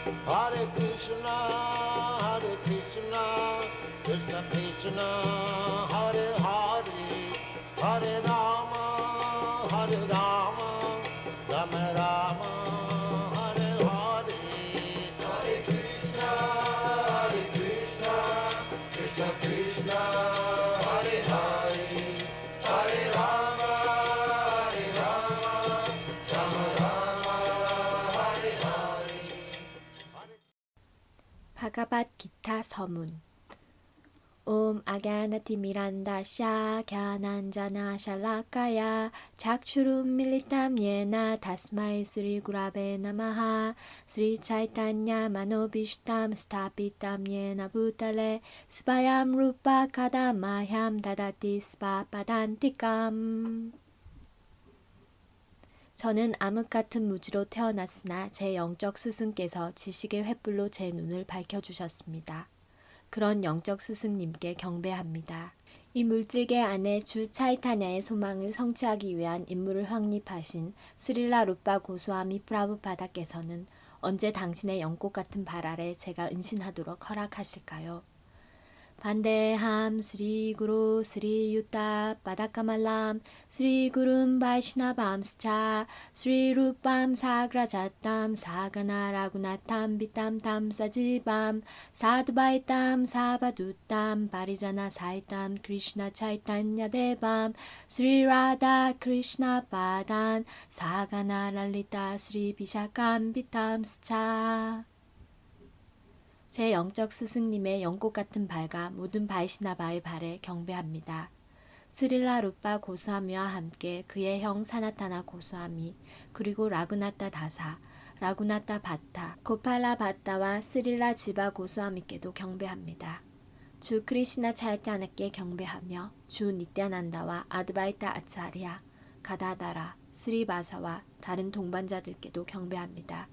Hare Krishna, Krishna Krishna, Hare Hare, Hare Rama, Rama Rama, Hare Hare. Hare Krishna, Krishna Krishna, Hare Hare, Hare Rama, Rama Rama, Hare Hare. 바가밧기타 서문. 옴 아갸나티미란다샤 갸난자나 샬라카야 작추룸 밀리탐 예나 다스마이 스리 구라베 나마하 스리 차이탄야 마노비시탐 스타피탐 예나 부탈레 스바얌 루파 카다마얌 다다티 스바바단티감. 저는 암흑 같은 무지로 태어났으나 제 영적 스승께서 지식의 횃불로 제 눈을 밝혀주셨습니다. 그런 영적 스승님께 경배합니다. 이 물질계 안에 주 차이타냐의 소망을 성취하기 위한 임무를 확립하신 스릴라 루파 고스와미 프라브파다께서는 언제 당신의 영꽃 같은 발 아래 제가 은신하도록 허락하실까요? 반대함 스리 구루 스리 유타 바다카말람 스리 구름 바이시나밤 스차 스리 루밤 사그라자탐 사가나 라구나탐 비탐 탐 사지밤 사두바이탐 사바두탐 바리자나 사이탐 크리시나 차이탄야 대밤 스리 라다 크리시나 바단 사가나 랄리타 스리 비샤캄 비탐 스차. 제 영적 스승님의 연꽃 같은 발과 모든 바이시나바의 발에 경배합니다. 스릴라 루파 고스와미와 함께 그의 형 사나타나 고스와미, 그리고 라구나타 다사, 라구나타 바타, 고팔라 바타와 스릴라 지바 고스와미께도 경배합니다. 주 크리시나 차이타나께 경배하며 주 니त्या난다와 아드바이타 아차리아, 가다다라, 스리바사와 다른 동반자들께도 경배합니다.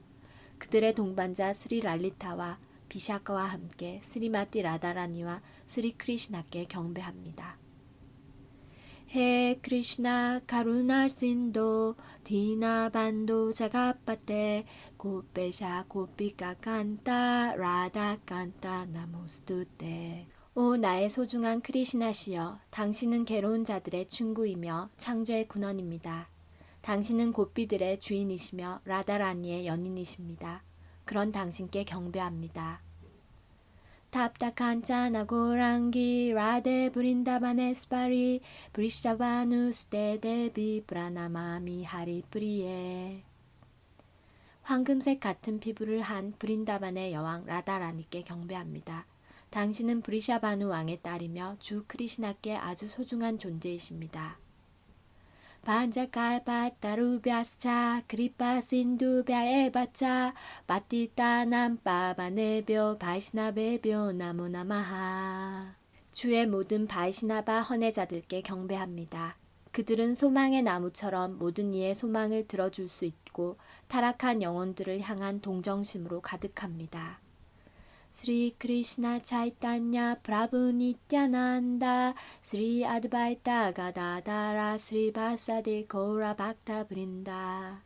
그들의 동반자 스리 랄리타와 비샤카와 함께 스리마티 라다라니와 스리 크리시나께 경배합니다. 해 크리시나 카루나 신도 디나 반도 자가빠테 고페샤 고피카 칸타 라다 칸타 나모스투테. 오 나의 소중한 크리시나시여, 당신은 괴로운 자들의 친구이며 창조의 근원입니다. 당신은 고삐들의 주인이시며 라다라니의 연인이십니다. 그런 당신께 경배합니다. 탑타칸 짜나고랑기 라데 브린다바네 스파리 브리샤바누 스테데비 브라나마미 하리프리에. 황금색 같은 피부를 한 브린다반의 여왕 라다라니께 경배합니다. 당신은 브리샤바누 왕의 딸이며 주 크리시나께 아주 소중한 존재이십니다. 반자칼바타루비아스차 크리파신두비아에바차 바티타남빠바네벼 바이시나베벼 나모나마하. 주의 모든 바이시나바 헌혜자들께 경배합니다. 그들은 소망의 나무처럼 모든 이의 소망을 들어줄 수 있고 타락한 영혼들을 향한 동정심으로 가득합니다. 스리 크리시나 차이타냐 프라부 니त्या난다 스리 아드바이타 가다다라 스리 바사데 고라 박타 브린다.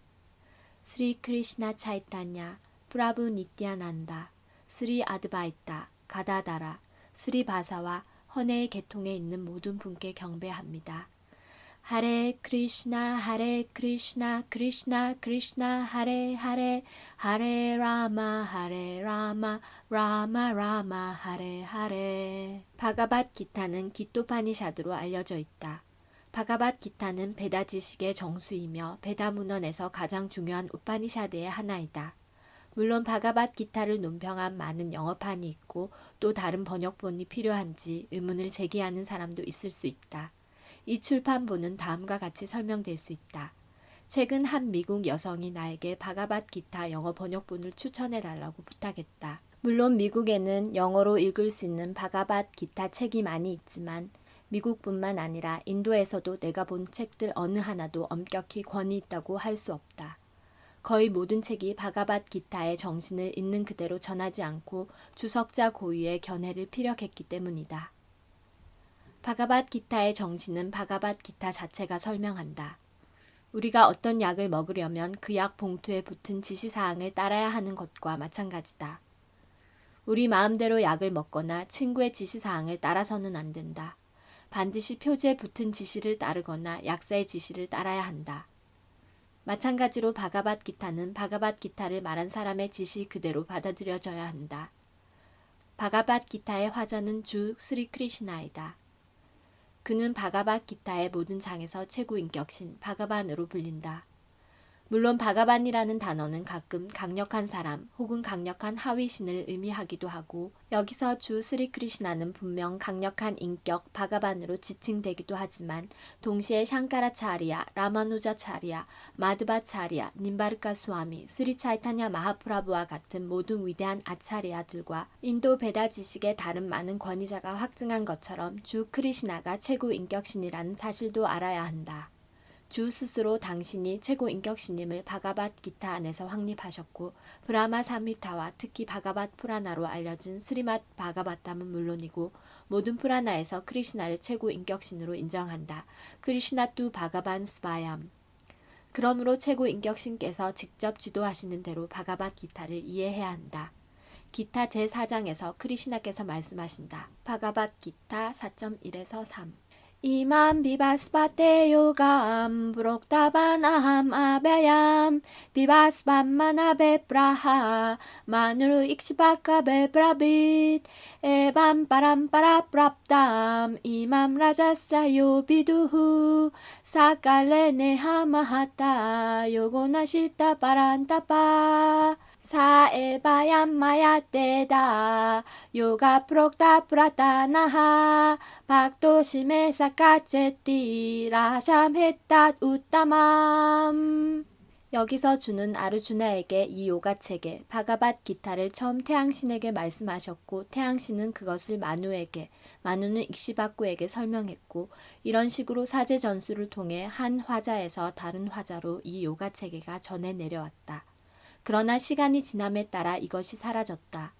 스리 크리시나 차이타냐 프라부 니त्या난다 스리 아드바이타 가다다라 스리 바사와 헌혜의 계통에 있는 모든 분께 경배합니다. 하레 크리시나 크리시나 크리시나 하레 하레 하레 라마 라마 라마 하레 하레. 바가밧기타는 기토파니샤드로 알려져 있다. 바가밧기타는 베다 지식의 정수이며 베다 문헌에서 가장 중요한 우파니샤드의 하나이다. 물론 바가밧기타를 논평한 많은 영어판이 있고 또 다른 번역본이 필요한지 의문을 제기하는 사람도 있을 수 있다. 이 출판본은 다음과 같이 설명될 수 있다. 최근 한 미국 여성이 나에게 바가밧기타 영어 번역본을 추천해달라고 부탁했다. 물론 미국에는 영어로 읽을 수 있는 바가밧기타 책이 많이 있지만 미국뿐만 아니라 인도에서도 내가 본 책들 어느 하나도 엄격히 권위 있다고 할 수 없다. 거의 모든 책이 바가밧기타의 정신을 있는 그대로 전하지 않고 주석자 고유의 견해를 피력했기 때문이다. 바가밧기타의 정신은 바가밧기타 자체가 설명한다. 우리가 어떤 약을 먹으려면 그 약 봉투에 붙은 지시사항을 따라야 하는 것과 마찬가지다. 우리 마음대로 약을 먹거나 친구의 지시사항을 따라서는 안 된다. 반드시 표지에 붙은 지시를 따르거나 약사의 지시를 따라야 한다. 마찬가지로 바가밧기타는 바가밧기타를 말한 사람의 지시 그대로 받아들여져야 한다. 바가밧기타의 화자는 주 스리 크리시나이다. 그는 바가밧기타의 모든 장에서 최고 인격신 바가반으로 불린다. 물론 바가반이라는 단어는 가끔 강력한 사람 혹은 강력한 하위신을 의미하기도 하고 여기서 주 스리 크리시나는 분명 강력한 인격 바가반으로 지칭되기도 하지만 동시에 샹카라차리아, 라마누자차리아, 마드바차리아, 님바르카 수아미, 스리 차이타냐 마하프라부와 같은 모든 위대한 아차리아들과 인도 베다 지식의 다른 많은 권위자가 확증한 것처럼 주 크리시나가 최고 인격신이라는 사실도 알아야 한다. 주 스스로 당신이 최고 인격신임을 바가밧기타 안에서 확립하셨고 브라마 삼히타와 특히 바가밧 푸라나로 알려진 스리맛 바가바탐은 물론이고 모든 푸라나에서 크리시나를 최고 인격신으로 인정한다. 크리시나 뚜 바가반 스바얌. 그러므로 최고 인격신께서 직접 지도하시는 대로 바가밧기타를 이해해야 한다. 기타 제4장에서 크리시나께서 말씀하신다. 바가밧기타 4.1에서 3 이만 비바스바테 요감 브록다반 아함 아베얌 비바스반 마나베 브라하 마누르 익시바카베 브라빗 에밤 빠람빠라 브랍담 이맘 라자사요 비두후 사칼레네 하마하타 요고나시타 바란타파 사에바얌 마야테다 요가 프록다 프라타나하 박도심에 사카체티 라샴헤탓 우따맘. 여기서 주는 아르주나에게 이 요가 체계 바가밧기타를 처음 태양신에게 말씀하셨고 태양신은 그것을 마누에게 마누는 익시바쿠에게 설명했고 이런 식으로 사제 전수를 통해 한 화자에서 다른 화자로 이 요가 체계가 전해 내려왔다. 그러나 시간이 지남에 따라 이것이 사라졌다.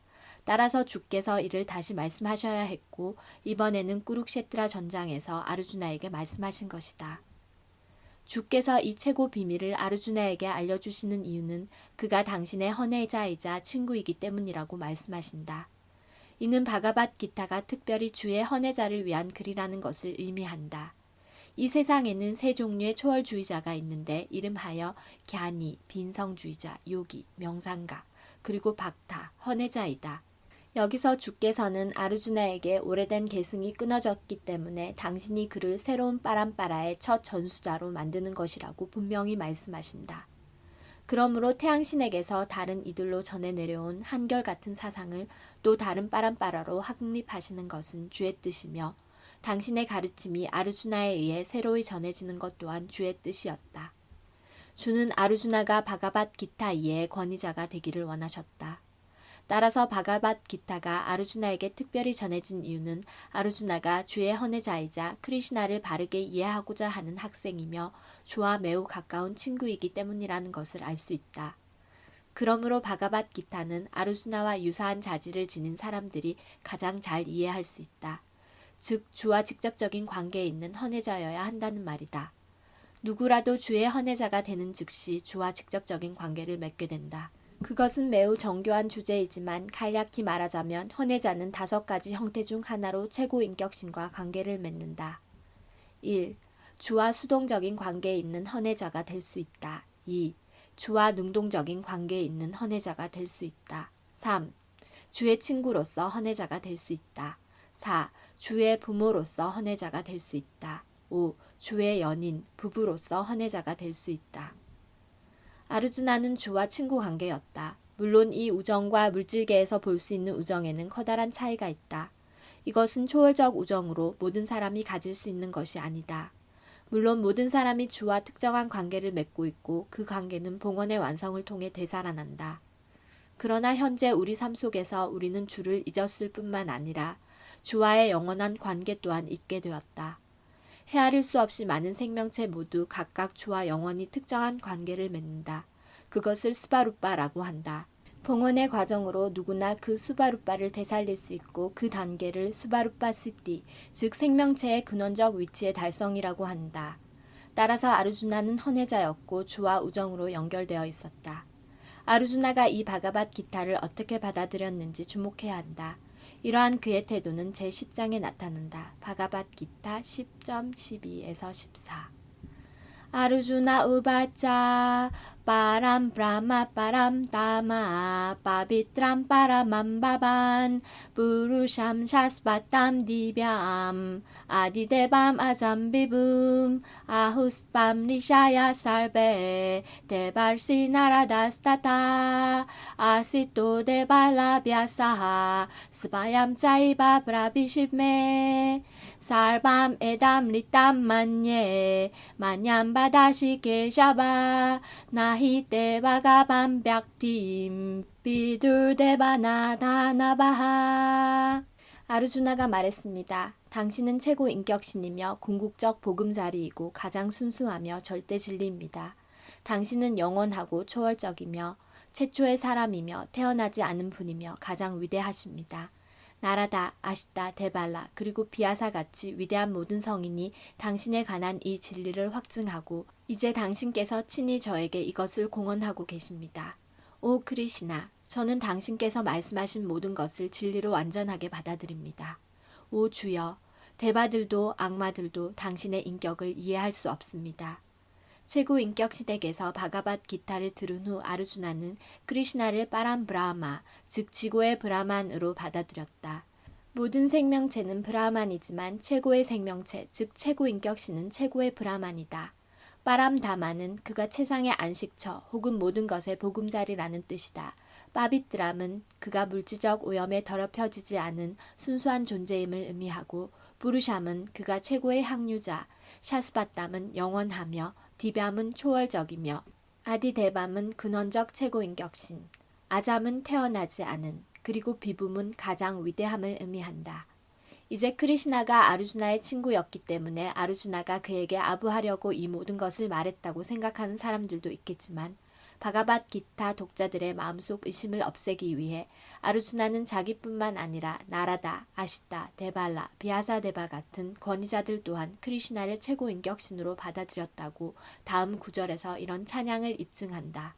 따라서 주께서 이를 다시 말씀하셔야 했고 이번에는 꾸룩셰트라 전장에서 아르주나에게 말씀하신 것이다. 주께서 이 최고 비밀을 아르주나에게 알려주시는 이유는 그가 당신의 헌혜자이자 친구이기 때문이라고 말씀하신다. 이는 바가밧기타가 특별히 주의 헌혜자를 위한 글이라는 것을 의미한다. 이 세상에는 세 종류의 초월주의자가 있는데 이름하여 갸니, 빈성주의자, 요기, 명상가, 그리고 박타, 헌혜자이다. 여기서 주께서는 아르주나에게 오래된 계승이 끊어졌기 때문에 당신이 그를 새로운 빠람빠라의 첫 전수자로 만드는 것이라고 분명히 말씀하신다. 그러므로 태양신에게서 다른 이들로 전해 내려온 한결같은 사상을 또 다른 빠람빠라로 확립하시는 것은 주의 뜻이며 당신의 가르침이 아르주나에 의해 새로이 전해지는 것 또한 주의 뜻이었다. 주는 아르주나가 바가밧기타 이해의 권위자가 되기를 원하셨다. 따라서 바가밧기타가 아르주나에게 특별히 전해진 이유는 아르주나가 주의 헌혜자이자 크리시나를 바르게 이해하고자 하는 학생이며 주와 매우 가까운 친구이기 때문이라는 것을 알 수 있다. 그러므로 바가밧기타는 아르주나와 유사한 자질을 지닌 사람들이 가장 잘 이해할 수 있다. 즉 주와 직접적인 관계에 있는 헌혜자여야 한다는 말이다. 누구라도 주의 헌혜자가 되는 즉시 주와 직접적인 관계를 맺게 된다. 그것은 매우 정교한 주제이지만 간략히 말하자면 헌혜자는 5가지 형태 중 하나로 최고 인격신과 관계를 맺는다. 1. 주와 수동적인 관계에 있는 헌혜자가 될 수 있다. 2. 주와 능동적인 관계에 있는 헌혜자가 될 수 있다. 3. 주의 친구로서 헌혜자가 될 수 있다. 4. 주의 부모로서 헌혜자가 될 수 있다. 5. 주의 연인, 부부로서 헌혜자가 될 수 있다. 아르주나는 주와 친구 관계였다. 물론 이 우정과 물질계에서 볼 수 있는 우정에는 커다란 차이가 있다. 이것은 초월적 우정으로 모든 사람이 가질 수 있는 것이 아니다. 물론 모든 사람이 주와 특정한 관계를 맺고 있고 그 관계는 봉헌의 완성을 통해 되살아난다. 그러나 현재 우리 삶 속에서 우리는 주를 잊었을 뿐만 아니라 주와의 영원한 관계 또한 잊게 되었다. 헤아릴 수 없이 많은 생명체 모두 각각 주와 영원히 특정한 관계를 맺는다. 그것을 수바루빠라고 한다. 봉헌의 과정으로 누구나 그 수바루빠를 되살릴 수 있고 그 단계를 수바루빠 시티, 즉 생명체의 근원적 위치의 달성이라고 한다. 따라서 아르주나는 헌혜자였고 주와 우정으로 연결되어 있었다. 아르주나가 이 바가밧 기타를 어떻게 받아들였는지 주목해야 한다. 이러한 그의 태도는 제10장에 나타난다. 바가밧 기타 10.12에서 14. 아르주나 우바짜 빠람 브라마 빠람 따마 빠비트람 빠라맘바반 부루샴 샤스바땀 디뷴 아디데밤 아잠비붐 아후스밤 리샤야 살베 데발시 나라다스타타 아시토 데발라비아사하 스바얌 짜이바 브라비십메 살밤 에담 리땀 만예 만얌바다시 게샤바 나히테바가 반벽팀 비둘데바나다나바하. 아르주나가 말했습니다. 당신은 최고 인격신이며 궁극적 보금자리이고 가장 순수하며 절대 진리입니다. 당신은 영원하고 초월적이며 최초의 사람이며 태어나지 않은 분이며 가장 위대하십니다. 나라다, 아시다, 데발라, 그리고 비아사같이 위대한 모든 성인이 당신에 관한 이 진리를 확증하고 이제 당신께서 친히 저에게 이것을 공언하고 계십니다. 오 크리시나, 저는 당신께서 말씀하신 모든 것을 진리로 완전하게 받아들입니다. 오 주여, 대바들도 악마들도 당신의 인격을 이해할 수 없습니다. 최고 인격신에게서 바가밧 기타를 들은 후 아르주나는 크리시나를 빠람 브라마, 즉 지고의 브라만으로 받아들였다. 모든 생명체는 브라만이지만 최고의 생명체, 즉 최고 인격신은 최고의 브라만이다. 빠람 다마는 그가 최상의 안식처 혹은 모든 것의 보금자리라는 뜻이다. 빠비트람은 그가 물질적 오염에 더럽혀지지 않은 순수한 존재임을 의미하고 부르샴은 그가 최고의 항류자, 샤스바땀은 영원하며 디뷴은 초월적이며 아디데밤은 근원적 최고인격신, 아잠은 태어나지 않은, 그리고 비붐은 가장 위대함을 의미한다. 이제 크리시나가 아르주나의 친구였기 때문에 아르주나가 그에게 아부하려고 이 모든 것을 말했다고 생각하는 사람들도 있겠지만 바가밧 기타 독자들의 마음속 의심을 없애기 위해 아르주나는 자기뿐만 아니라 나라다, 아시다, 데발라, 비아사데바 같은 권위자들 또한 크리시나를 최고 인격신으로 받아들였다고 다음 구절에서 이런 찬양을 입증한다.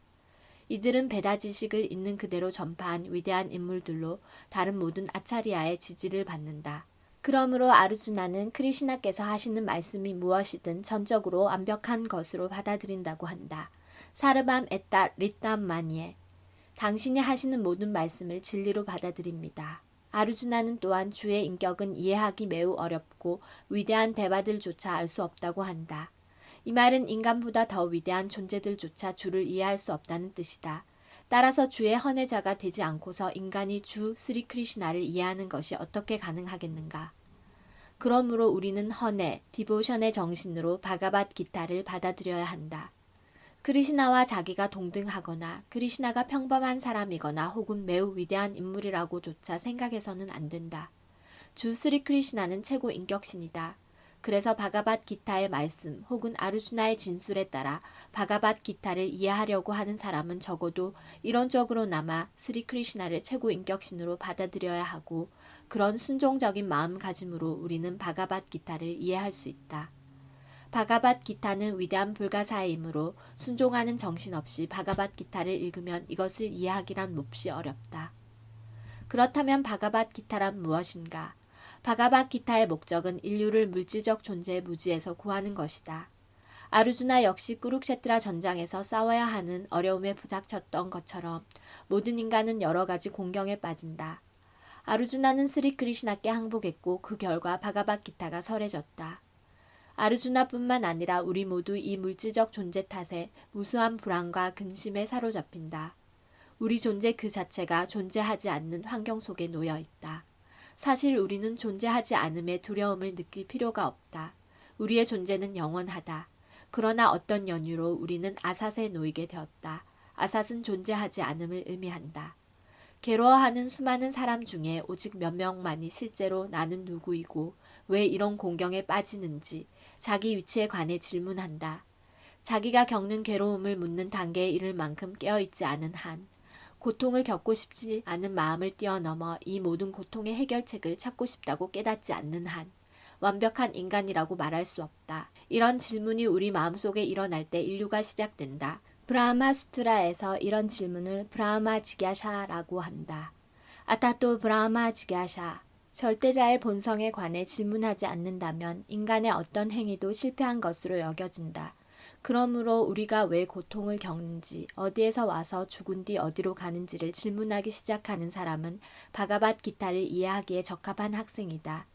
이들은 베다 지식을 있는 그대로 전파한 위대한 인물들로 다른 모든 아차리아의 지지를 받는다. 그러므로 아르주나는 크리시나께서 하시는 말씀이 무엇이든 전적으로 완벽한 것으로 받아들인다고 한다. 사르밤 에따 리땀마니에, 당신이 하시는 모든 말씀을 진리로 받아들입니다. 아르주나는 또한 주의 인격은 이해하기 매우 어렵고 위대한 대바들조차 알 수 없다고 한다. 이 말은 인간보다 더 위대한 존재들조차 주를 이해할 수 없다는 뜻이다. 따라서 주의 헌혜자가 되지 않고서 인간이 주 스리 크리시나를 이해하는 것이 어떻게 가능하겠는가? 그러므로 우리는 헌혜, 디보션의 정신으로 바가밧 기타를 받아들여야 한다. 크리시나와 자기가 동등하거나 크리시나가 평범한 사람이거나 혹은 매우 위대한 인물이라고조차 생각해서는 안 된다. 주 스리 크리시나는 최고 인격신이다. 그래서 바가밧 기타의 말씀 혹은 아르주나의 진술에 따라 바가밧 기타를 이해하려고 하는 사람은 적어도 이론적으로나마 스리 크리시나를 최고 인격신으로 받아들여야 하고 그런 순종적인 마음가짐으로 우리는 바가밧 기타를 이해할 수 있다. 바가밧 기타는 위대한 불가사의이므로 순종하는 정신 없이 바가밧 기타를 읽으면 이것을 이해하기란 몹시 어렵다. 그렇다면 바가밧 기타란 무엇인가? 바가밧 기타의 목적은 인류를 물질적 존재의 무지에서 구하는 것이다. 아르주나 역시 꾸룩셰트라 전장에서 싸워야 하는 어려움에 부닥쳤던 것처럼 모든 인간은 여러 가지 공경에 빠진다. 아르주나는 스리 크리시나께 항복했고 그 결과 바가밧 기타가 설해졌다. 아르주나뿐만 아니라 우리 모두 이 물질적 존재 탓에 무수한 불안과 근심에 사로잡힌다. 우리 존재 그 자체가 존재하지 않는 환경 속에 놓여 있다. 사실 우리는 존재하지 않음에 두려움을 느낄 필요가 없다. 우리의 존재는 영원하다. 그러나 어떤 연유로 우리는 아삿에 놓이게 되었다. 아삿은 존재하지 않음을 의미한다. 괴로워하는 수많은 사람 중에 오직 몇 명만이 실제로 나는 누구이고 왜 이런 공경에 빠지는지 자기 위치에 관해 질문한다. 자기가 겪는 괴로움을 묻는 단계에 이를 만큼 깨어있지 않은 한 고통을 겪고 싶지 않은 마음을 뛰어넘어 이 모든 고통의 해결책을 찾고 싶다고 깨닫지 않는 한 완벽한 인간이라고 말할 수 없다. 이런 질문이 우리 마음속에 일어날 때 인류가 시작된다. 브라마 수트라에서 이런 질문을 브라마 지갸샤라고 한다. 아타토 브라마 지갸샤. 절대자의 본성에 관해 질문하지 않는다면 인간의 어떤 행위도 실패한 것으로 여겨진다. 그러므로 우리가 왜 고통을 겪는지, 어디에서 와서 죽은 뒤 어디로 가는지를 질문하기 시작하는 사람은 바가밧기타를 이해하기에 적합한 학생이다.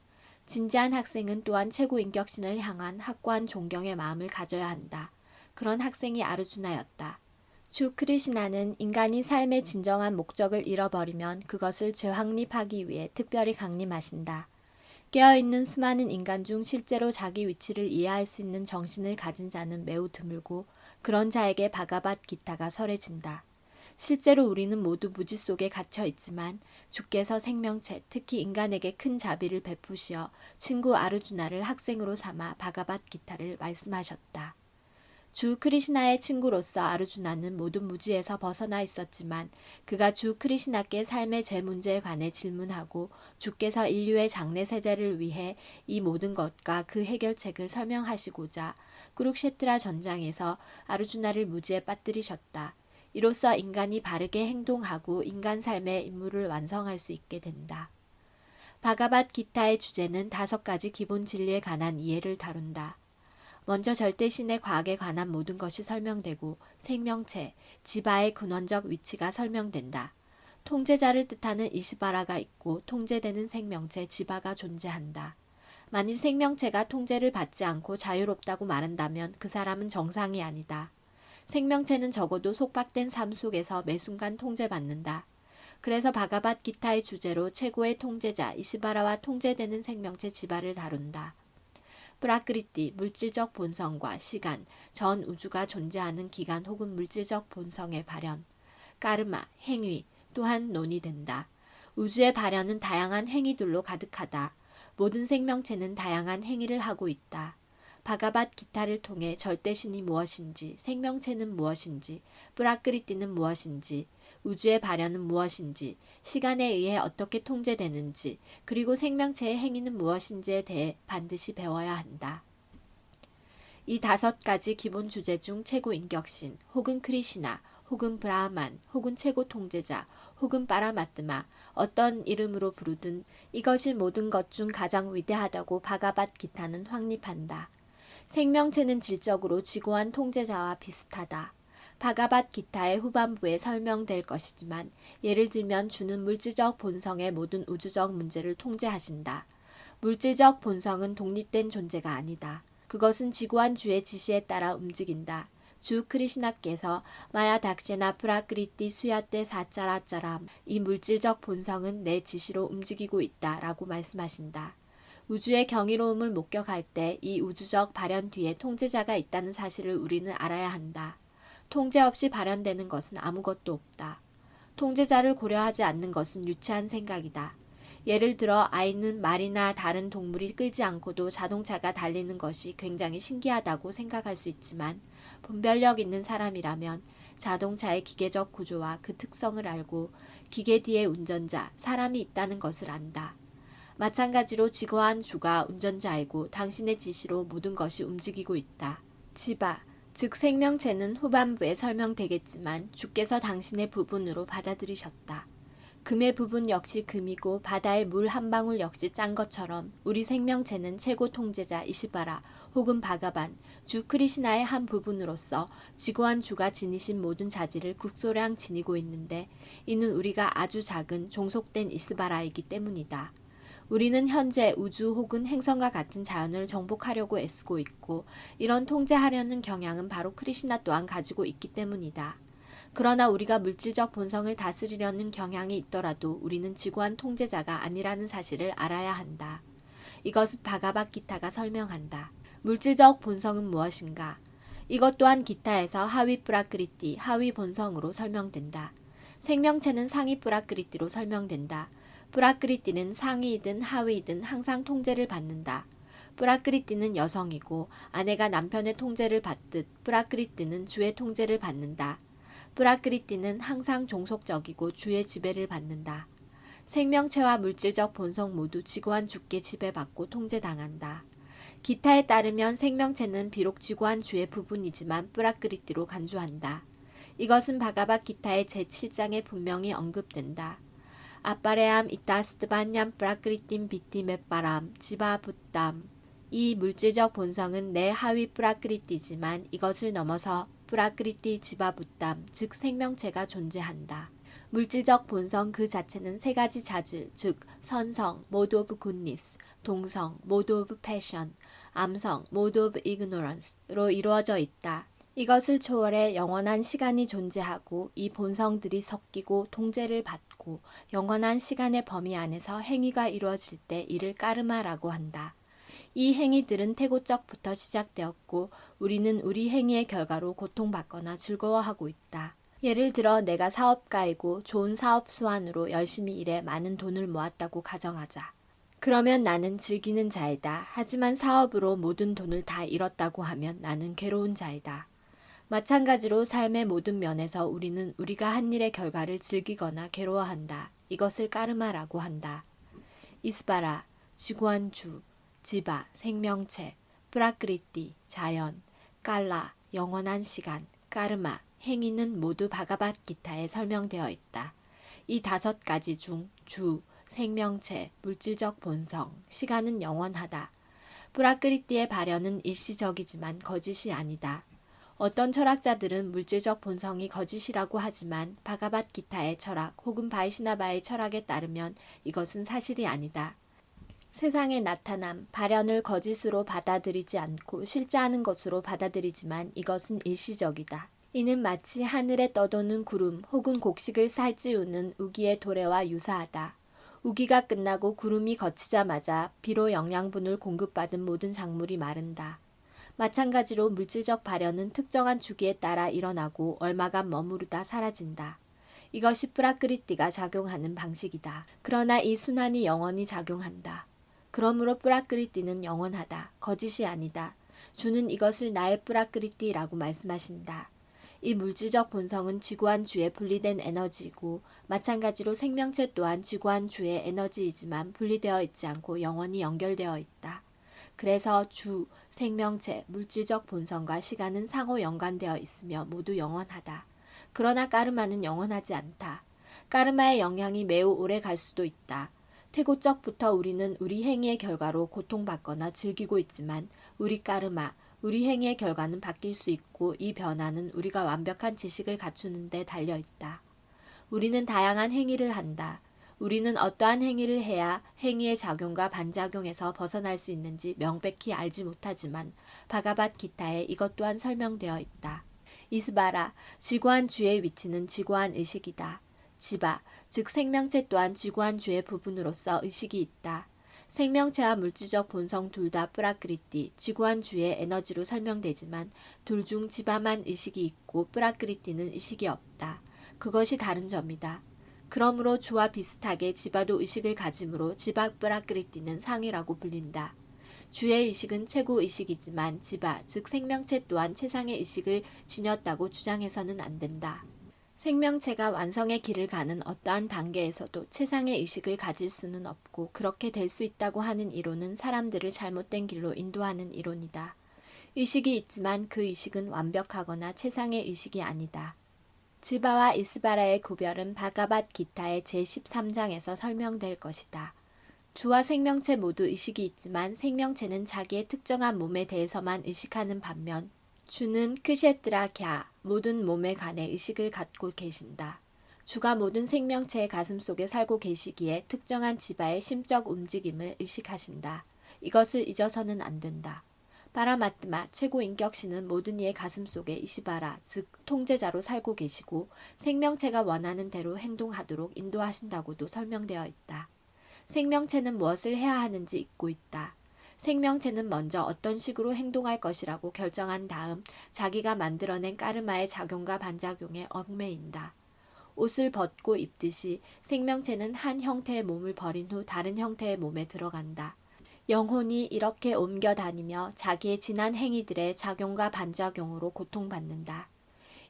진지한 학생은 또한 최고 인격신을 향한 확고한 존경의 마음을 가져야 한다. 그런 학생이 아르주나였다. 주 크리시나는 인간이 삶의 진정한 목적을 잃어버리면 그것을 재확립하기 위해 특별히 강림하신다. 깨어있는 수많은 인간 중 실제로 자기 위치를 이해할 수 있는 정신을 가진 자는 매우 드물고 그런 자에게 바가밧기타가 설해진다. 실제로 우리는 모두 무지 속에 갇혀 있지만 주께서 생명체, 특히 인간에게 큰 자비를 베푸시어 친구 아르주나를 학생으로 삼아 바가밧기타를 말씀하셨다. 주 크리시나의 친구로서 아르주나는 모든 무지에서 벗어나 있었지만 그가 주 크리시나께 삶의 제 문제에 관해 질문하고 주께서 인류의 장래 세대를 위해 이 모든 것과 그 해결책을 설명하시고자 꾸룩셰트라 전장에서 아르주나를 무지에 빠뜨리셨다. 이로써 인간이 바르게 행동하고 인간 삶의 임무를 완성할 수 있게 된다. 바가밧기타의 주제는 5가지 기본 진리에 관한 이해를 다룬다. 먼저 절대신의 과학에 관한 모든 것이 설명되고 생명체, 지바의 근원적 위치가 설명된다. 통제자를 뜻하는 이시바라가 있고 통제되는 생명체 지바가 존재한다. 만일 생명체가 통제를 받지 않고 자유롭다고 말한다면 그 사람은 정상이 아니다. 생명체는 적어도 속박된 삶 속에서 매 순간 통제받는다. 그래서 바가밧기타의 주제로 최고의 통제자 이시바라와 통제되는 생명체 지바를 다룬다. 프라크리티, 물질적 본성과 시간, 전 우주가 존재하는 기간 혹은 물질적 본성의 발현, 까르마, 행위 또한 논의된다. 우주의 발현은 다양한 행위들로 가득하다. 모든 생명체는 다양한 행위를 하고 있다. 바가밧기타를 통해 절대신이 무엇인지, 생명체는 무엇인지, 프라크리티는 무엇인지, 우주의 발현은 무엇인지, 시간에 의해 어떻게 통제되는지, 그리고 생명체의 행위는 무엇인지에 대해 반드시 배워야 한다. 이 5가지 기본 주제 중 최고 인격신, 혹은 크리시나, 혹은 브라만, 혹은 최고 통제자, 혹은 파라마트마, 어떤 이름으로 부르든 이것이 모든 것 중 가장 위대하다고 바가밧기타는 확립한다. 생명체는 질적으로 지고한 통제자와 비슷하다. 바가밧기타의 후반부에 설명될 것이지만 예를 들면 주는 물질적 본성의 모든 우주적 문제를 통제하신다. 물질적 본성은 독립된 존재가 아니다. 그것은 지고한 주의 지시에 따라 움직인다. 주 크리시나께서 마야 닥제나 프라크리티 수야떼 사짜라짜람 이 물질적 본성은 내 지시로 움직이고 있다 라고 말씀하신다. 우주의 경이로움을 목격할 때 이 우주적 발현 뒤에 통제자가 있다는 사실을 우리는 알아야 한다. 통제 없이 발현되는 것은 아무것도 없다. 통제자를 고려하지 않는 것은 유치한 생각이다. 예를 들어 아이는 말이나 다른 동물이 끌지 않고도 자동차가 달리는 것이 굉장히 신기하다고 생각할 수 있지만 분별력 있는 사람이라면 자동차의 기계적 구조와 그 특성을 알고 기계 뒤에 운전자, 사람이 있다는 것을 안다. 마찬가지로 지고한 주가 운전자이고 당신의 지시로 모든 것이 움직이고 있다. 지바, 즉 생명체는 후반부에 설명되겠지만 주께서 당신의 부분으로 받아들이셨다. 금의 부분 역시 금이고 바다의 물 한 방울 역시 짠 것처럼 우리 생명체는 최고 통제자 이시바라 혹은 바가반, 주 크리시나의 한 부분으로서 지고한 주가 지니신 모든 자질을 국소량 지니고 있는데 이는 우리가 아주 작은 종속된 이시바라이기 때문이다. 우리는 현재 우주 혹은 행성과 같은 자연을 정복하려고 애쓰고 있고 이런 통제하려는 경향은 바로 크리시나 또한 가지고 있기 때문이다. 그러나 우리가 물질적 본성을 다스리려는 경향이 있더라도 우리는 지고한 통제자가 아니라는 사실을 알아야 한다. 이것은 바가밧기타가 설명한다. 물질적 본성은 무엇인가? 이것 또한 기타에서 하위 프라크리티, 하위 본성으로 설명된다. 생명체는 상위 프라크리티로 설명된다. 프라크리티는 상위이든 하위이든 항상 통제를 받는다. 프라크리티는 여성이고 아내가 남편의 통제를 받듯 프라크리티는 주의 통제를 받는다. 프라크리티는 항상 종속적이고 주의 지배를 받는다. 생명체와 물질적 본성 모두 지구한 주께 지배받고 통제당한다. 기타에 따르면 생명체는 비록 지구한 주의 부분이지만 뿌라크리띠로 간주한다. 이것은 바가밧 기타의 제7장에 분명히 언급된다. 아빠레암 이타스트반냠 뿌라크리틴 비티 맷바람 지바붓담. 이 물질적 본성은 내 하위 뿌라크리띠지만 이것을 넘어서 뿌라크리띠 지바붓담, 즉 생명체가 존재한다. 물질적 본성 그 자체는 세 가지 자질, 즉 선성, mode of goodness, 동성, mode of passion, 암성, mode of ignorance로 이루어져 있다. 이것을 초월해 영원한 시간이 존재하고 이 본성들이 섞이고 통제를 받고 영원한 시간의 범위 안에서 행위가 이루어질 때 이를 까르마라고 한다. 이 행위들은 태고적부터 시작되었고 우리는 우리 행위의 결과로 고통받거나 즐거워하고 있다. 예를 들어 내가 사업가이고 좋은 사업 수완으로 열심히 일해 많은 돈을 모았다고 가정하자. 그러면 나는 즐기는 자이다. 하지만 사업으로 모든 돈을 다 잃었다고 하면 나는 괴로운 자이다. 마찬가지로 삶의 모든 면에서 우리는 우리가 한 일의 결과를 즐기거나 괴로워한다. 이것을 까르마라고 한다. 이스바라, 지구한 주, 지바, 생명체, 프라크리띠, 자연, 깔라, 영원한 시간, 까르마, 행위는 모두 바가밧 기타에 설명되어 있다. 이 5가지 중 주, 생명체, 물질적 본성, 시간은 영원하다. 프라크리띠의 발현은 일시적이지만 거짓이 아니다. 어떤 철학자들은 물질적 본성이 거짓이라고 하지만 바가밧 기타의 철학 혹은 바이시나바의 철학에 따르면 이것은 사실이 아니다. 세상에 나타남, 발현을 거짓으로 받아들이지 않고 실제하는 것으로 받아들이지만 이것은 일시적이다. 이는 마치 하늘에 떠도는 구름 혹은 곡식을 살찌우는 우기의 도래와 유사하다. 우기가 끝나고 구름이 걷히자마자 비로 영양분을 공급받은 모든 작물이 마른다. 마찬가지로 물질적 발현은 특정한 주기에 따라 일어나고 얼마간 머무르다 사라진다. 이것이 프라크리띠가 작용하는 방식이다. 그러나 이 순환이 영원히 작용한다. 그러므로 프라크리띠는 영원하다. 거짓이 아니다. 주는 이것을 나의 프라크리띠라고 말씀하신다. 이 물질적 본성은 지구한 주의 분리된 에너지이고 마찬가지로 생명체 또한 지구한 주의 에너지이지만 분리되어 있지 않고 영원히 연결되어 있다. 그래서 주, 생명체, 물질적 본성과 시간은 상호 연관되어 있으며 모두 영원하다. 그러나 까르마는 영원하지 않다. 까르마의 영향이 매우 오래 갈 수도 있다. 태고적부터 우리는 우리 행위의 결과로 고통받거나 즐기고 있지만 우리 까르마, 우리 행위의 결과는 바뀔 수 있고 이 변화는 우리가 완벽한 지식을 갖추는 데 달려 있다. 우리는 다양한 행위를 한다. 우리는 어떠한 행위를 해야 행위의 작용과 반작용에서 벗어날 수 있는지 명백히 알지 못하지만 바가밧 기타에 이것 또한 설명되어 있다. 이스바라, 지구한 주의 위치는 지구한 의식이다. 지바, 즉 생명체 또한 지구한 주의 부분으로서 의식이 있다. 생명체와 물질적 본성 둘 다 프라크리띠, 지구한 주의 에너지로 설명되지만 둘 중 지바만 의식이 있고 프라크리띠는 의식이 없다. 그것이 다른 점이다. 그러므로 주와 비슷하게 지바도 의식을 가지므로 지바 프라크리띠는 상위라고 불린다. 주의 의식은 최고 의식이지만 지바, 즉 생명체 또한 최상의 의식을 지녔다고 주장해서는 안 된다. 생명체가 완성의 길을 가는 어떠한 단계에서도 최상의 의식을 가질 수는 없고 그렇게 될 수 있다고 하는 이론은 사람들을 잘못된 길로 인도하는 이론이다. 의식이 있지만 그 의식은 완벽하거나 최상의 의식이 아니다. 지바와 이스바라의 구별은 바가밧 기타의 제13장에서 설명될 것이다. 주와 생명체 모두 의식이 있지만 생명체는 자기의 특정한 몸에 대해서만 의식하는 반면 주는 크셰트라캬, 모든 몸에 관해 의식을 갖고 계신다. 주가 모든 생명체의 가슴 속에 살고 계시기에 특정한 지바의 심적 움직임을 의식하신다. 이것을 잊어서는 안 된다. 파라마트마, 최고 인격신은 모든 이의 가슴 속에 이시바라, 즉 통제자로 살고 계시고 생명체가 원하는 대로 행동하도록 인도하신다고도 설명되어 있다. 생명체는 무엇을 해야 하는지 잊고 있다. 생명체는 먼저 어떤 식으로 행동할 것이라고 결정한 다음 자기가 만들어낸 까르마의 작용과 반작용에 얽매인다. 옷을 벗고 입듯이 생명체는 한 형태의 몸을 버린 후 다른 형태의 몸에 들어간다. 영혼이 이렇게 옮겨 다니며 자기의 지난 행위들의 작용과 반작용으로 고통받는다.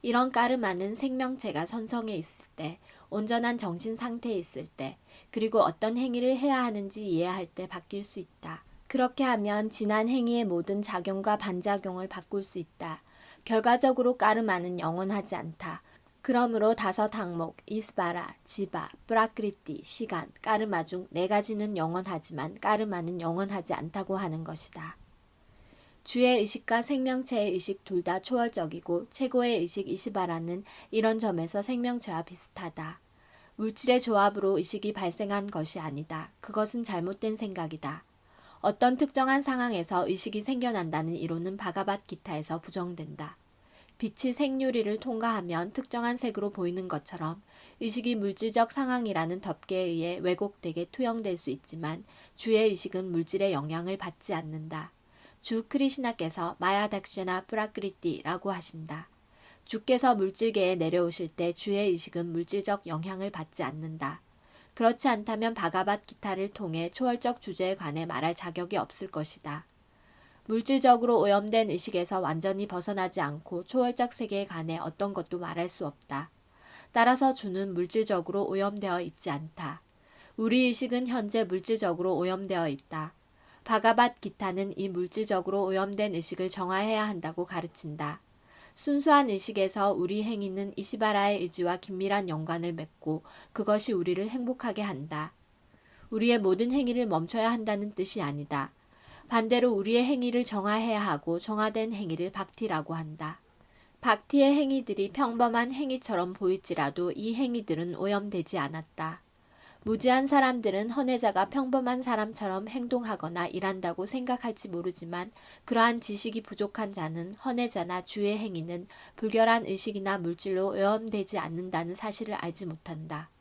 이런 까르마는 생명체가 선성해 있을 때 온전한 정신 상태에 있을 때, 그리고 어떤 행위를 해야 하는지 이해할 때 바뀔 수 있다. 그렇게 하면 지난 행위의 모든 작용과 반작용을 바꿀 수 있다. 결과적으로 까르마는 영원하지 않다. 그러므로 5항목, 이스바라, 지바, 프라크리티, 시간, 까르마 중 4가지는 영원하지만 까르마는 영원하지 않다고 하는 것이다. 주의 의식과 생명체의 의식 둘 다 초월적이고 최고의 의식 이시바라는 이런 점에서 생명체와 비슷하다. 물질의 조합으로 의식이 발생한 것이 아니다. 그것은 잘못된 생각이다. 어떤 특정한 상황에서 의식이 생겨난다는 이론은 바가밧 기타에서 부정된다. 빛이 생유리를 통과하면 특정한 색으로 보이는 것처럼 의식이 물질적 상황이라는 덮개에 의해 왜곡되게 투영될 수 있지만 주의 의식은 물질의 영향을 받지 않는다. 주 크리시나께서 마야닥시나 프라크리티라고 하신다. 주께서 물질계에 내려오실 때 주의 의식은 물질적 영향을 받지 않는다. 그렇지 않다면 바가밧 기타를 통해 초월적 주제에 관해 말할 자격이 없을 것이다. 물질적으로 오염된 의식에서 완전히 벗어나지 않고 초월적 세계에 관해 어떤 것도 말할 수 없다. 따라서 주는 물질적으로 오염되어 있지 않다. 우리 의식은 현재 물질적으로 오염되어 있다. 바가밧 기타는 이 물질적으로 오염된 의식을 정화해야 한다고 가르친다. 순수한 의식에서 우리 행위는 이시바라의 의지와 긴밀한 연관을 맺고 그것이 우리를 행복하게 한다. 우리의 모든 행위를 멈춰야 한다는 뜻이 아니다. 반대로 우리의 행위를 정화해야 하고 정화된 행위를 박티라고 한다. 박티의 행위들이 평범한 행위처럼 보일지라도 이 행위들은 오염되지 않았다. 무지한 사람들은 헌혜자가 평범한 사람처럼 행동하거나 일한다고 생각할지 모르지만 그러한 지식이 부족한 자는 헌혜자나 주의 행위는 불결한 의식이나 물질로 오염되지 않는다는 사실을 알지 못한다.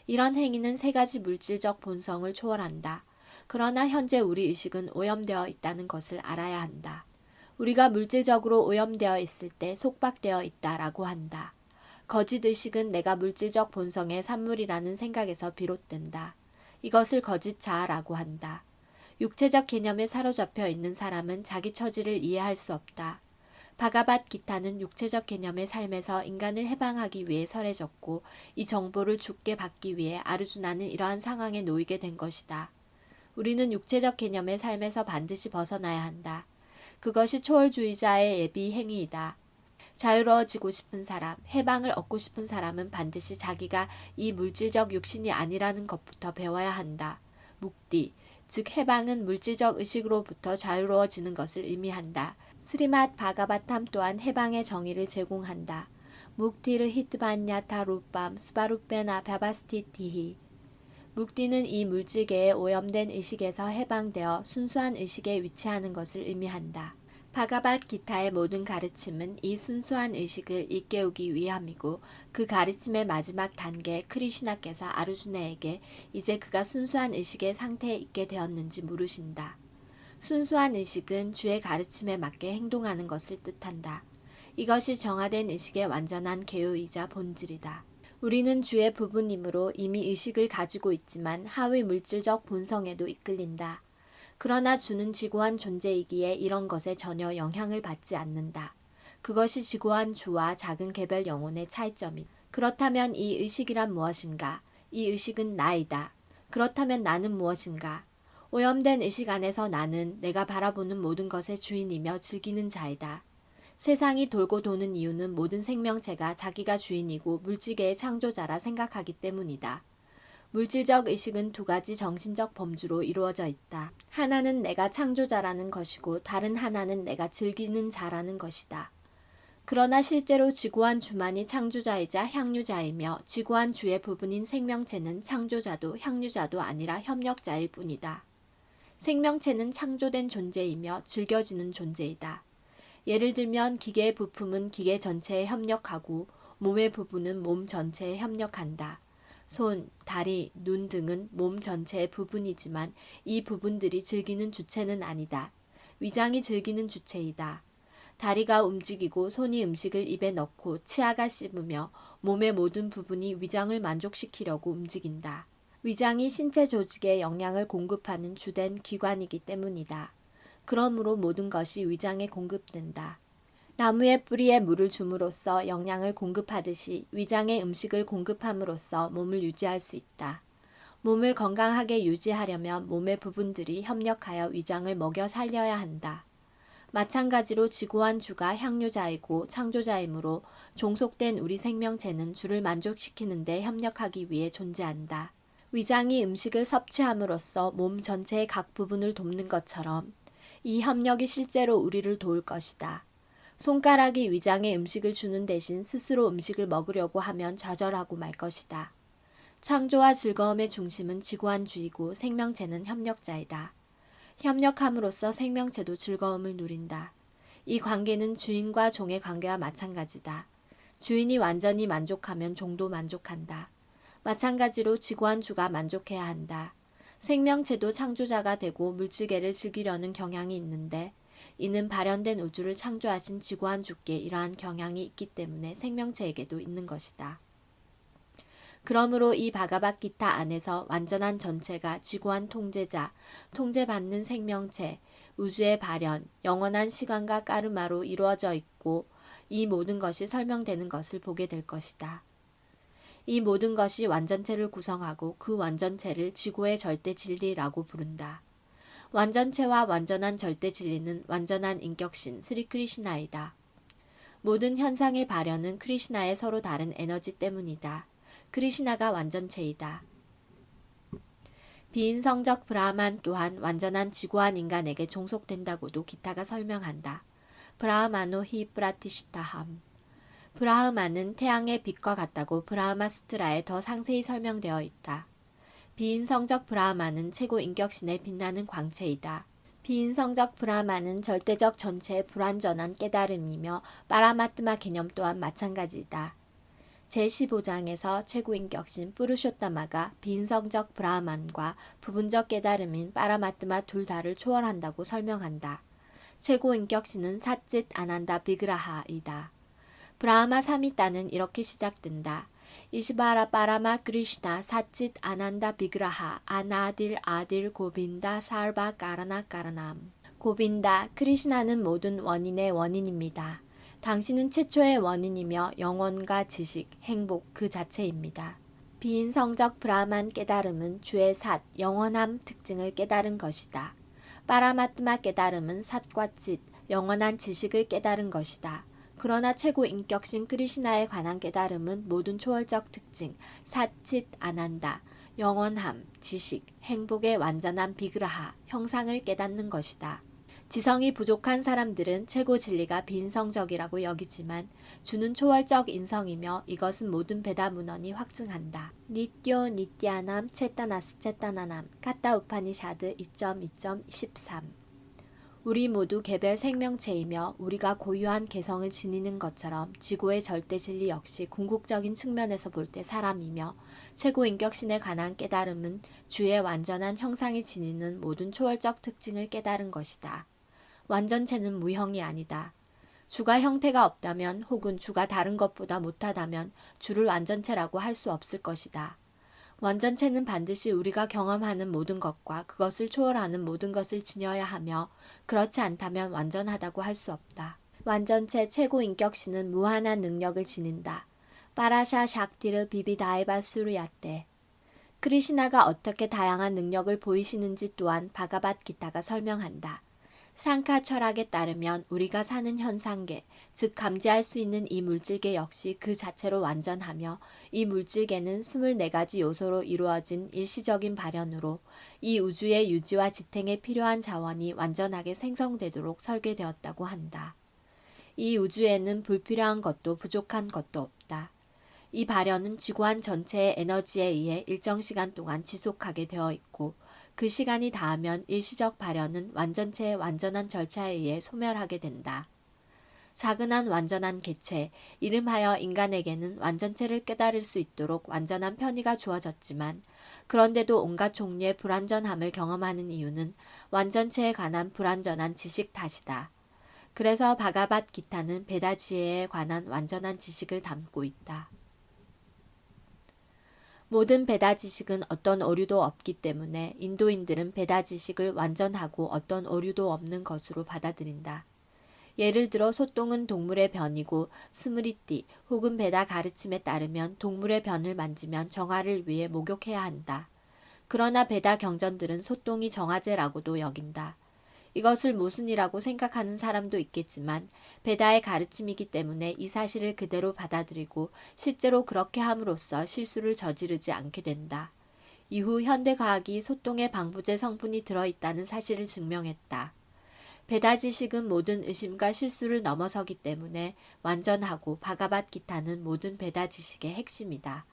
이런 행위는 3가지 물질적 본성을 초월한다. 그러나 현재 우리 의식은 오염되어 있다는 것을 알아야 한다. 우리가 물질적으로 오염되어 있을 때 속박되어 있다라고 한다. 거짓 의식은 내가 물질적 본성의 산물이라는 생각에서 비롯된다. 이것을 거짓 자아라고 한다. 육체적 개념에 사로잡혀 있는 사람은 자기 처지를 이해할 수 없다. 바가밧 기타는 육체적 개념의 삶에서 인간을 해방하기 위해 설해졌고 이 정보를 주께 받기 위해 아르주나는 이러한 상황에 놓이게 된 것이다. 우리는 육체적 개념의 삶에서 반드시 벗어나야 한다. 그것이 초월주의자의 예비 행위이다. 자유로워지고 싶은 사람, 해방을 얻고 싶은 사람은 반드시 자기가 이 물질적 육신이 아니라는 것부터 배워야 한다. 묵디, 즉 해방은 물질적 의식으로부터 자유로워지는 것을 의미한다. 스리맛 바가바탐 또한 해방의 정의를 제공한다. 묵디르 히트반야타 루밤 스바루페나 바바스티티히. 묵디는 이 물질계의 오염된 의식에서 해방되어 순수한 의식에 위치하는 것을 의미한다. 바가밧 기타의 모든 가르침은 이 순수한 의식을 일깨우기 위함이고 그 가르침의 마지막 단계 크리시나께서 아르주나에게 이제 그가 순수한 의식의 상태에 있게 되었는지 물으신다. 순수한 의식은 주의 가르침에 맞게 행동하는 것을 뜻한다. 이것이 정화된 의식의 완전한 개요이자 본질이다. 우리는 주의 부분이므로 이미 의식을 가지고 있지만 하위 물질적 본성에도 이끌린다. 그러나 주는 지고한 존재이기에 이런 것에 전혀 영향을 받지 않는다. 그것이 지고한 주와 작은 개별 영혼의 차이점이다. 그렇다면 이 의식이란 무엇인가? 이 의식은 나이다. 그렇다면 나는 무엇인가? 오염된 의식 안에서 나는 내가 바라보는 모든 것의 주인이며 즐기는 자이다. 세상이 돌고 도는 이유는 모든 생명체가 자기가 주인이고 물질계의 창조자라 생각하기 때문이다. 물질적 의식은 2가지 정신적 범주로 이루어져 있다. 하나는 내가 창조자라는 것이고 다른 하나는 내가 즐기는 자라는 것이다. 그러나 실제로 지고한 주만이 창조자이자 향유자이며 지고한 주의 부분인 생명체는 창조자도 향유자도 아니라 협력자일 뿐이다. 생명체는 창조된 존재이며 즐겨지는 존재이다. 예를 들면 기계의 부품은 기계 전체에 협력하고 몸의 부분은 몸 전체에 협력한다. 손, 다리, 눈 등은 몸 전체의 부분이지만 이 부분들이 즐기는 주체는 아니다. 위장이 즐기는 주체이다. 다리가 움직이고 손이 음식을 입에 넣고 치아가 씹으며 몸의 모든 부분이 위장을 만족시키려고 움직인다. 위장이 신체 조직에 영양을 공급하는 주된 기관이기 때문이다. 그러므로 모든 것이 위장에 공급된다. 나무의 뿌리에 물을 줌으로써 영양을 공급하듯이 위장에 음식을 공급함으로써 몸을 유지할 수 있다. 몸을 건강하게 유지하려면 몸의 부분들이 협력하여 위장을 먹여 살려야 한다. 마찬가지로 지구와 주가 향유자이고 창조자이므로 종속된 우리 생명체는 주를 만족시키는 데 협력하기 위해 존재한다. 위장이 음식을 섭취함으로써 몸 전체의 각 부분을 돕는 것처럼 이 협력이 실제로 우리를 도울 것이다. 손가락이 위장에 음식을 주는 대신 스스로 음식을 먹으려고 하면 좌절하고 말 것이다. 창조와 즐거움의 중심은 지구환주이고 생명체는 협력자이다. 협력함으로써 생명체도 즐거움을 누린다. 이 관계는 주인과 종의 관계와 마찬가지다. 주인이 완전히 만족하면 종도 만족한다. 마찬가지로 지구환주가 만족해야 한다. 생명체도 창조자가 되고 물질계를 즐기려는 경향이 있는데 이는 발현된 우주를 창조하신 지구환주께 이러한 경향이 있기 때문에 생명체에게도 있는 것이다. 그러므로 이 바가밧기타 안에서 완전한 전체가 지구환 통제자, 통제받는 생명체, 우주의 발현, 영원한 시간과 까르마로 이루어져 있고 이 모든 것이 설명되는 것을 보게 될 것이다. 이 모든 것이 완전체를 구성하고 그 완전체를 지구의 절대 진리라고 부른다. 완전체와 완전한 절대 진리는 완전한 인격신 스리 크리시나이다. 모든 현상의 발현은 크리시나의 서로 다른 에너지 때문이다. 크리시나가 완전체이다. 비인성적 브라흐만 또한 완전한 지구환 인간에게 종속된다고도 기타가 설명한다. 브라흐마노 히 프라티시타함. 브라흐마는 태양의 빛과 같다고 브라흐마 수트라에 더 상세히 설명되어 있다. 비인성적 브라흐마는 최고 인격신의 빛나는 광채이다. 비인성적 브라흐마는 절대적 전체의 불완전한 깨달음이며 파라마트마 개념 또한 마찬가지이다. 제15장에서 최고인격신 뿌르쇼타마가 비인성적 브라흐만과 부분적 깨달음인 파라마트마 둘 다를 초월한다고 설명한다. 최고인격신은 사짓 아난다 비그라하이다. 브라흐마 사미타는 이렇게 시작된다. 이시바라 파라마 크리시나 사짓 아난다 비그라하 아나딜 아딜 고빈다 살바 까라나 까라남. 고빈다 크리시나는 모든 원인의 원인입니다. 당신은 최초의 원인이며 영혼과 지식, 행복 그 자체입니다. 비인성적 브라만 깨달음은 주의 삿, 영원함 특징을 깨달은 것이다. 파라마트마 깨달음은 삿과 짓, 영원한 지식을 깨달은 것이다. 그러나 최고 인격신 크리시나에 관한 깨달음은 모든 초월적 특징, 삿, 짓, 아난다, 영원함, 지식, 행복의 완전한 비그라하, 형상을 깨닫는 것이다. 지성이 부족한 사람들은 최고 진리가 비인성적이라고 여기지만 주는 초월적 인성이며 이것은 모든 베다 문헌이 확증한다. 니띠오 니띠아남 체타나스 체타나남 카타 우파니샤드 2.2.13 우리 모두 개별 생명체이며 우리가 고유한 개성을 지니는 것처럼 지구의 절대 진리 역시 궁극적인 측면에서 볼 때 사람이며 최고 인격신에 관한 깨달음은 주의 완전한 형상이 지니는 모든 초월적 특징을 깨달은 것이다. 완전체는 무형이 아니다. 주가 형태가 없다면 혹은 주가 다른 것보다 못하다면 주를 완전체라고 할 수 없을 것이다. 완전체는 반드시 우리가 경험하는 모든 것과 그것을 초월하는 모든 것을 지녀야 하며 그렇지 않다면 완전하다고 할 수 없다. 완전체 최고 인격신은 무한한 능력을 지닌다. 파라샤 샥티르 비비다이바 수르야떼. 크리시나가 어떻게 다양한 능력을 보이시는지 또한 바가밧기타가 설명한다. 상카 철학에 따르면 우리가 사는 현상계, 즉 감지할 수 있는 이 물질계 역시 그 자체로 완전하며 이 물질계는 24가지 요소로 이루어진 일시적인 발현으로 이 우주의 유지와 지탱에 필요한 자원이 완전하게 생성되도록 설계되었다고 한다. 이 우주에는 불필요한 것도 부족한 것도 없다. 이 발현은 지구환 전체의 에너지에 의해 일정 시간 동안 지속하게 되어 있고 그 시간이 닿으면 일시적 발현은 완전체의 완전한 절차에 의해 소멸하게 된다. 작은 한 완전한 개체, 이름하여 인간에게는 완전체를 깨달을 수 있도록 완전한 편의가 주어졌지만 그런데도 온갖 종류의 불완전함을 경험하는 이유는 완전체에 관한 불완전한 지식 탓이다. 그래서 바가밧기타는 베다지혜에 관한 완전한 지식을 담고 있다. 모든 베다 지식은 어떤 오류도 없기 때문에 인도인들은 베다 지식을 완전하고 어떤 오류도 없는 것으로 받아들인다. 예를 들어 소똥은 동물의 변이고 스므리띠 혹은 베다 가르침에 따르면 동물의 변을 만지면 정화를 위해 목욕해야 한다. 그러나 베다 경전들은 소똥이 정화제라고도 여긴다. 이것을 모순이라고 생각하는 사람도 있겠지만 베다의 가르침이기 때문에 이 사실을 그대로 받아들이고 실제로 그렇게 함으로써 실수를 저지르지 않게 된다. 이후 현대과학이 소똥에 방부제 성분이 들어있다는 사실을 증명했다. 베다 지식은 모든 의심과 실수를 넘어서기 때문에 완전하고 바가밧기타는 모든 베다 지식의 핵심이다.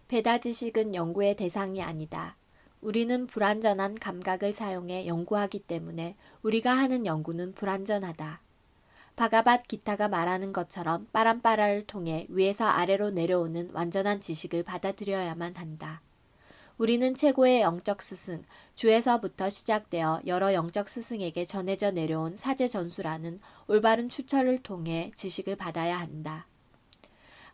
베다 지식은 연구의 대상이 아니다. 우리는 불완전한 감각을 사용해 연구하기 때문에 우리가 하는 연구는 불완전하다. 바가밧기타가 말하는 것처럼 빠람빠라를 통해 위에서 아래로 내려오는 완전한 지식을 받아들여야만 한다. 우리는 최고의 영적 스승, 주에서부터 시작되어 여러 영적 스승에게 전해져 내려온 사제 전수라는 올바른 추천을 통해 지식을 받아야 한다.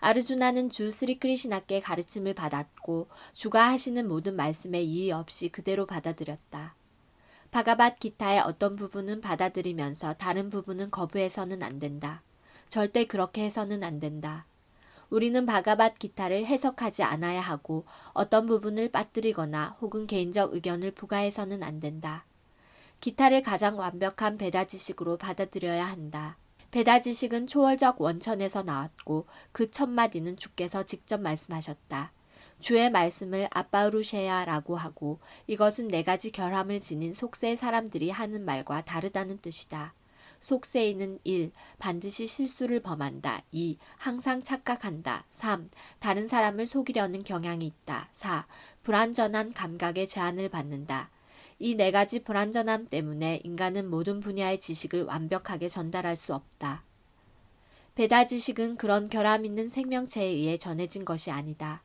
아르주나는 주 스리 크리시나께 가르침을 받았고 주가 하시는 모든 말씀에 이의 없이 그대로 받아들였다. 바가밧기타의 어떤 부분은 받아들이면서 다른 부분은 거부해서는 안 된다. 절대 그렇게 해서는 안 된다. 우리는 바가밧기타를 해석하지 않아야 하고 어떤 부분을 빠뜨리거나 혹은 개인적 의견을 부과해서는 안 된다. 기타를 가장 완벽한 베다 지식으로 받아들여야 한다. 베다 지식은 초월적 원천에서 나왔고 그 첫 마디는 주께서 직접 말씀하셨다. 주의 말씀을 아빠우루셰야라고 하고 이것은 네 가지 결함을 지닌 속세의 사람들이 하는 말과 다르다는 뜻이다. 속세이는 1. 반드시 실수를 범한다. 2. 항상 착각한다. 3. 다른 사람을 속이려는 경향이 있다. 4. 불완전한 감각에 제한을 받는다. 이 네 가지 불완전함 때문에 인간은 모든 분야의 지식을 완벽하게 전달할 수 없다. 베다 지식은 그런 결함 있는 생명체에 의해 전해진 것이 아니다.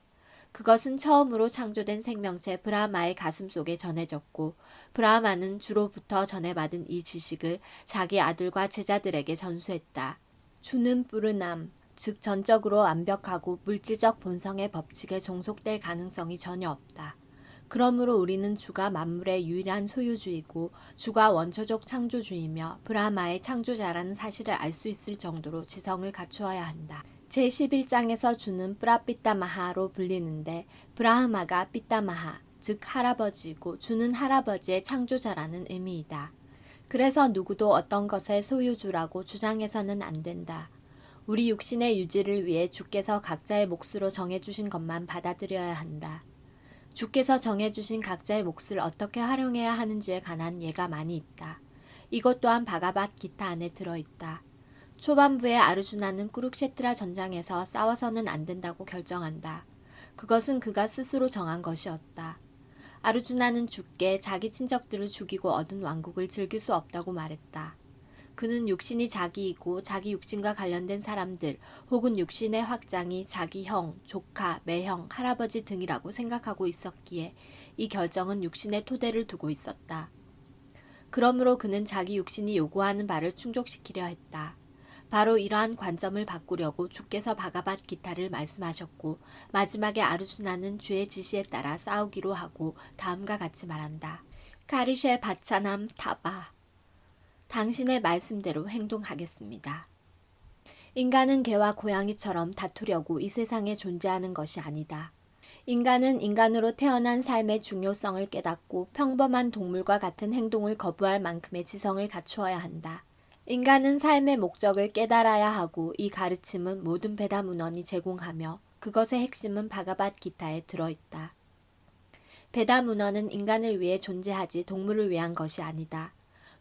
그것은 처음으로 창조된 생명체 브라마의 가슴 속에 전해졌고 브라마는 주로부터 전해받은 이 지식을 자기 아들과 제자들에게 전수했다. 주는 뿌르남, 즉 전적으로 완벽하고 물질적 본성의 법칙에 종속될 가능성이 전혀 없다. 그러므로 우리는 주가 만물의 유일한 소유주이고 주가 원초적 창조주이며 브라마의 창조자라는 사실을 알 수 있을 정도로 지성을 갖추어야 한다. 제11장에서 주는 프라피타마하로 불리는데 브라흐마가 피타마하, 즉 할아버지고 주는 할아버지의 창조자라는 의미이다. 그래서 누구도 어떤 것의 소유주라고 주장해서는 안 된다. 우리 육신의 유지를 위해 주께서 각자의 몫으로 정해주신 것만 받아들여야 한다. 주께서 정해주신 각자의 몫을 어떻게 활용해야 하는지에 관한 예가 많이 있다. 이것 또한 바가밧기타 안에 들어있다. 초반부에 아르주나는 꾸룩셰트라 전장에서 싸워서는 안 된다고 결정한다. 그것은 그가 스스로 정한 것이었다. 아르주나는 주께 자기 친척들을 죽이고 얻은 왕국을 즐길 수 없다고 말했다. 그는 육신이 자기이고 자기 육신과 관련된 사람들 혹은 육신의 확장이 자기 형, 조카, 매형, 할아버지 등이라고 생각하고 있었기에 이 결정은 육신의 토대를 두고 있었다. 그러므로 그는 자기 육신이 요구하는 바를 충족시키려 했다. 바로 이러한 관점을 바꾸려고 주께서 바가밧기타를 말씀하셨고 마지막에 아르주나는 주의 지시에 따라 싸우기로 하고 다음과 같이 말한다. 카리셰 바차남 타바. 당신의 말씀대로 행동하겠습니다. 인간은 개와 고양이처럼 다투려고 이 세상에 존재하는 것이 아니다. 인간은 인간으로 태어난 삶의 중요성을 깨닫고 평범한 동물과 같은 행동을 거부할 만큼의 지성을 갖추어야 한다. 인간은 삶의 목적을 깨달아야 하고 이 가르침은 모든 베다 문헌이 제공하며 그것의 핵심은 바가밧기타에 들어있다. 베다 문헌은 인간을 위해 존재하지 동물을 위한 것이 아니다.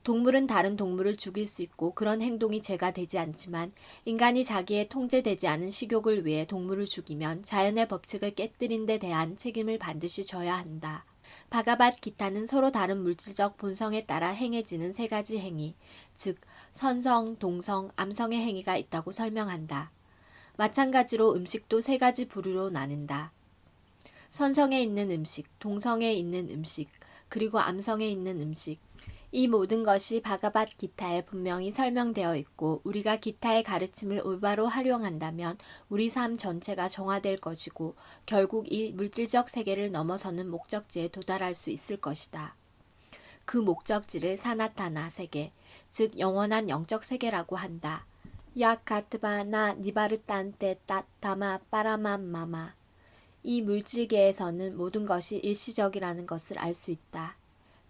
동물은 다른 동물을 죽일 수 있고 그런 행동이 죄가 되지 않지만 인간이 자기의 통제되지 않은 식욕을 위해 동물을 죽이면 자연의 법칙을 깨뜨린 데 대한 책임을 반드시 져야 한다. 바가밧기타는 서로 다른 물질적 본성에 따라 행해지는 세 가지 행위, 즉 선성, 동성, 암성의 행위가 있다고 설명한다. 마찬가지로 음식도 세 가지 부류로 나뉜다. 선성에 있는 음식, 동성에 있는 음식, 그리고 암성에 있는 음식. 이 모든 것이 바가밧기타에 분명히 설명되어 있고 우리가 기타의 가르침을 올바로 활용한다면 우리 삶 전체가 정화될 것이고 결국 이 물질적 세계를 넘어서는 목적지에 도달할 수 있을 것이다. 그 목적지를 사나타나 세계, 즉 영원한 영적 세계라고 한다. 야카트바나 니바르탄테 따타마 빠라맘마마. 이 물질계에서는 모든 것이 일시적이라는 것을 알 수 있다.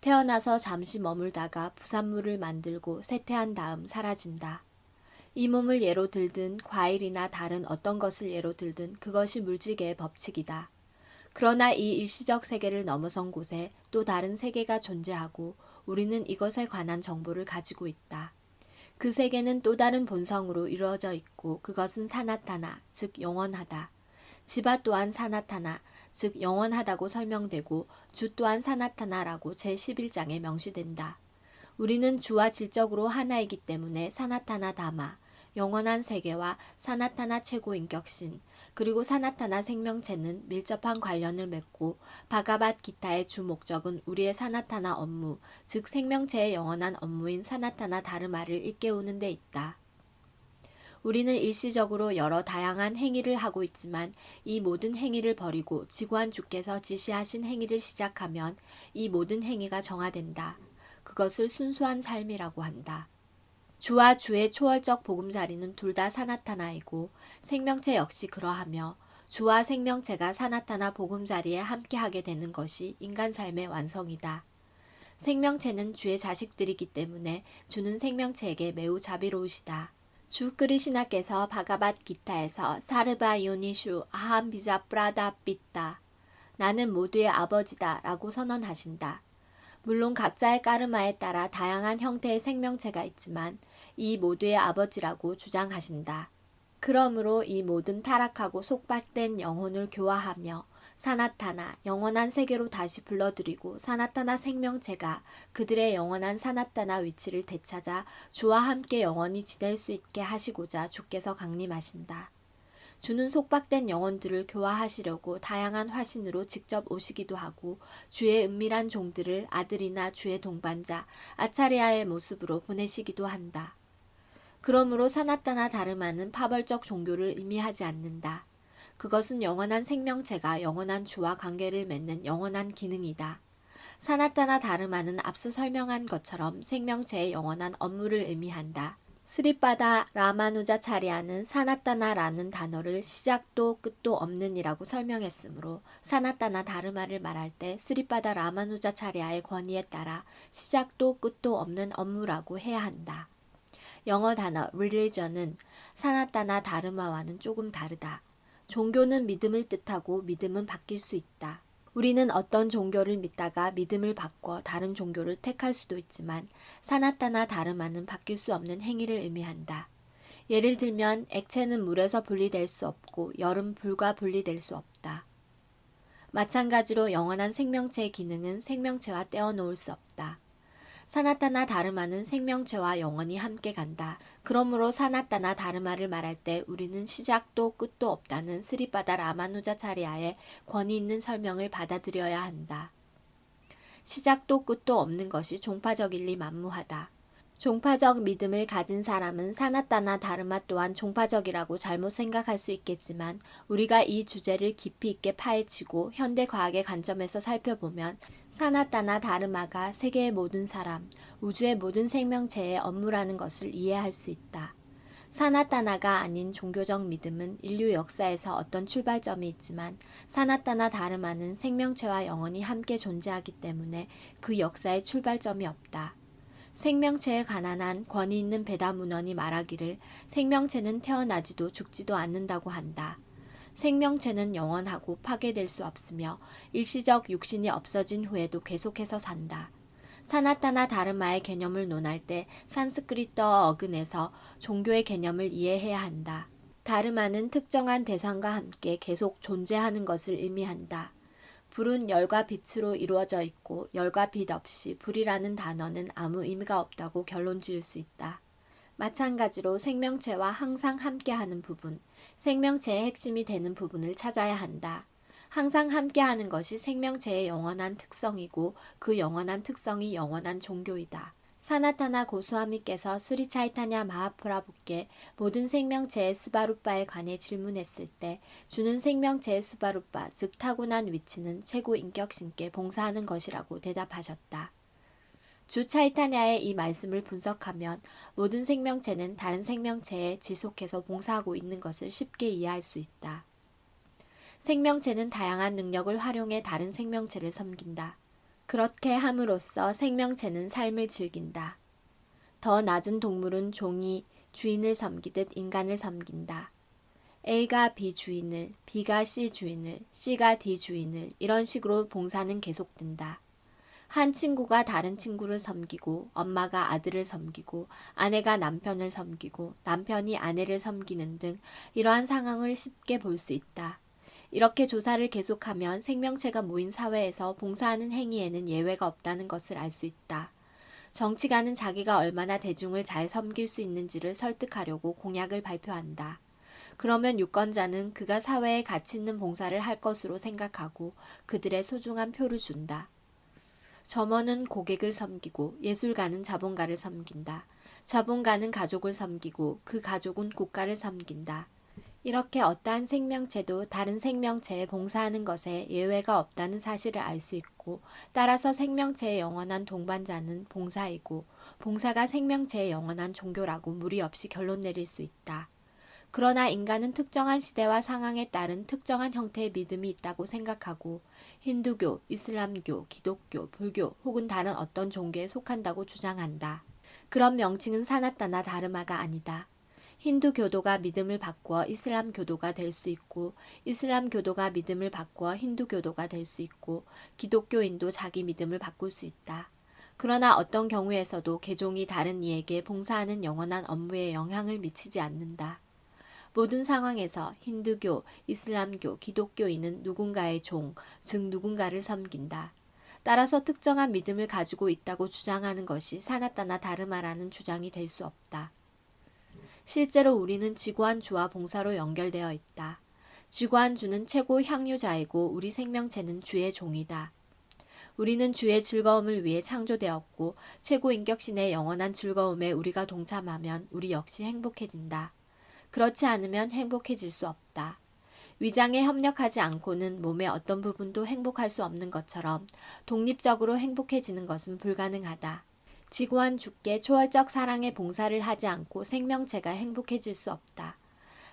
태어나서 잠시 머물다가 부산물을 만들고 쇠퇴한 다음 사라진다. 이 몸을 예로 들든 과일이나 다른 어떤 것을 예로 들든 그것이 물질계의 법칙이다. 그러나 이 일시적 세계를 넘어선 곳에 또 다른 세계가 존재하고 우리는 이것에 관한 정보를 가지고 있다. 그 세계는 또 다른 본성으로 이루어져 있고 그것은 사나타나, 즉 영원하다. 지바 또한 사나타나, 즉 영원하다고 설명되고 주 또한 사나타나라고 제11장에 명시된다. 우리는 주와 질적으로 하나이기 때문에 사나타나 다마, 영원한 세계와 사나타나 최고인격신, 그리고 사나타나 생명체는 밀접한 관련을 맺고 바가밧 기타의 주 목적은 우리의 사나타나 업무, 즉 생명체의 영원한 업무인 사나타나 다르마를 일깨우는 데 있다. 우리는 일시적으로 여러 다양한 행위를 하고 있지만 이 모든 행위를 버리고 지구한 주께서 지시하신 행위를 시작하면 이 모든 행위가 정화된다. 그것을 순수한 삶이라고 한다. 주와 주의 초월적 보금자리는 둘 다 사나타나이고 생명체 역시 그러하며 주와 생명체가 사나타나 보금자리에 함께하게 되는 것이 인간 삶의 완성이다. 생명체는 주의 자식들이기 때문에 주는 생명체에게 매우 자비로우시다. 주 그리시나께서 바가밧 기타에서 사르바 요니슈 아함 비자 프라다 삐따 나는 모두의 아버지다 라고 선언하신다. 물론 각자의 까르마에 따라 다양한 형태의 생명체가 있지만 이 모두의 아버지라고 주장하신다. 그러므로 이 모든 타락하고 속박된 영혼을 교화하며 사나타나 영원한 세계로 다시 불러들이고 사나타나 생명체가 그들의 영원한 사나타나 위치를 되찾아 주와 함께 영원히 지낼 수 있게 하시고자 주께서 강림하신다. 주는 속박된 영혼들을 교화하시려고 다양한 화신으로 직접 오시기도 하고 주의 은밀한 종들을 아들이나 주의 동반자 아차리아의 모습으로 보내시기도 한다. 그러므로 사나타나 다르마는 파벌적 종교를 의미하지 않는다. 그것은 영원한 생명체가 영원한 주와 관계를 맺는 영원한 기능이다. 사나타나 다르마는 앞서 설명한 것처럼 생명체의 영원한 업무를 의미한다. 스리바다 라마누자차리아는 사나타나라는 단어를 시작도 끝도 없는이라고 설명했으므로 사나타나 다르마를 말할 때 스리바다 라마누자차리아의 권위에 따라 시작도 끝도 없는 업무라고 해야 한다. 영어 단어 religion은 사나타나 다르마와는 조금 다르다. 종교는 믿음을 뜻하고 믿음은 바뀔 수 있다. 우리는 어떤 종교를 믿다가 믿음을 바꿔 다른 종교를 택할 수도 있지만 사나타나 다르마는 바뀔 수 없는 행위를 의미한다. 예를 들면 액체는 물에서 분리될 수 없고 열은 불과 분리될 수 없다. 마찬가지로 영원한 생명체의 기능은 생명체와 떼어놓을 수 없다. 사나타나 다르마는 생명체와 영원히 함께 간다. 그러므로 사나타나 다르마를 말할 때 우리는 시작도 끝도 없다는 스리바다 라마누자차리아의 권위 있는 설명을 받아들여야 한다. 시작도 끝도 없는 것이 종파적일리 만무하다. 종파적 믿음을 가진 사람은 사나타나 다르마 또한 종파적이라고 잘못 생각할 수 있겠지만 우리가 이 주제를 깊이 있게 파헤치고 현대 과학의 관점에서 살펴보면 사나타나 다르마가 세계의 모든 사람, 우주의 모든 생명체의 업무라는 것을 이해할 수 있다. 사나타나가 아닌 종교적 믿음은 인류 역사에서 어떤 출발점이 있지만 사나타나 다르마는 생명체와 영원히 함께 존재하기 때문에 그 역사에 출발점이 없다. 생명체에 관한 한 권위 있는 베다 문헌이 말하기를 생명체는 태어나지도 죽지도 않는다고 한다. 생명체는 영원하고 파괴될 수 없으며 일시적 육신이 없어진 후에도 계속해서 산다. 사나타나 다르마의 개념을 논할 때 산스크리트어 어근에서 종교의 개념을 이해해야 한다. 다르마는 특정한 대상과 함께 계속 존재하는 것을 의미한다. 불은 열과 빛으로 이루어져 있고 열과 빛 없이 불이라는 단어는 아무 의미가 없다고 결론 지을 수 있다. 마찬가지로 생명체와 항상 함께하는 부분, 생명체의 핵심이 되는 부분을 찾아야 한다. 항상 함께하는 것이 생명체의 영원한 특성이고 그 영원한 특성이 영원한 종교이다. 사나타나 고스와미께서 스리 차이타냐 마하프라부께 모든 생명체의 스바루빠에 관해 질문했을 때 주는 생명체의 스바루빠, 즉 타고난 위치는 최고 인격신께 봉사하는 것이라고 대답하셨다. 주 차이타냐의 이 말씀을 분석하면 모든 생명체는 다른 생명체에 지속해서 봉사하고 있는 것을 쉽게 이해할 수 있다. 생명체는 다양한 능력을 활용해 다른 생명체를 섬긴다. 그렇게 함으로써 생명체는 삶을 즐긴다. 더 낮은 동물은 종이 주인을 섬기듯 인간을 섬긴다. A가 B 주인을, B가 C 주인을, C가 D 주인을 이런 식으로 봉사는 계속된다. 한 친구가 다른 친구를 섬기고 엄마가 아들을 섬기고 아내가 남편을 섬기고 남편이 아내를 섬기는 등 이러한 상황을 쉽게 볼 수 있다. 이렇게 조사를 계속하면 생명체가 모인 사회에서 봉사하는 행위에는 예외가 없다는 것을 알 수 있다. 정치가는 자기가 얼마나 대중을 잘 섬길 수 있는지를 설득하려고 공약을 발표한다. 그러면 유권자는 그가 사회에 가치 있는 봉사를 할 것으로 생각하고 그들의 소중한 표를 준다. 점원은 고객을 섬기고 예술가는 자본가를 섬긴다. 자본가는 가족을 섬기고 그 가족은 국가를 섬긴다. 이렇게 어떠한 생명체도 다른 생명체에 봉사하는 것에 예외가 없다는 사실을 알 수 있고 따라서 생명체의 영원한 동반자는 봉사이고 봉사가 생명체의 영원한 종교라고 무리 없이 결론 내릴 수 있다. 그러나 인간은 특정한 시대와 상황에 따른 특정한 형태의 믿음이 있다고 생각하고 힌두교, 이슬람교, 기독교, 불교 혹은 다른 어떤 종교에 속한다고 주장한다. 그런 명칭은 사나타나 다르마가 아니다. 힌두교도가 믿음을 바꾸어 이슬람교도가 될 수 있고 이슬람교도가 믿음을 바꾸어 힌두교도가 될 수 있고 기독교인도 자기 믿음을 바꿀 수 있다. 그러나 어떤 경우에서도 개종이 다른 이에게 봉사하는 영원한 업무에 영향을 미치지 않는다. 모든 상황에서 힌두교, 이슬람교, 기독교인은 누군가의 종, 즉 누군가를 섬긴다. 따라서 특정한 믿음을 가지고 있다고 주장하는 것이 사나타나 다르마라는 주장이 될 수 없다. 실제로 우리는 지구안주와 봉사로 연결되어 있다. 지구안주는 최고 향유자이고 우리 생명체는 주의 종이다. 우리는 주의 즐거움을 위해 창조되었고 최고 인격신의 영원한 즐거움에 우리가 동참하면 우리 역시 행복해진다. 그렇지 않으면 행복해질 수 없다. 위장에 협력하지 않고는 몸의 어떤 부분도 행복할 수 없는 것처럼 독립적으로 행복해지는 것은 불가능하다. 지구한 주께 초월적 사랑의 봉사를 하지 않고 생명체가 행복해질 수 없다.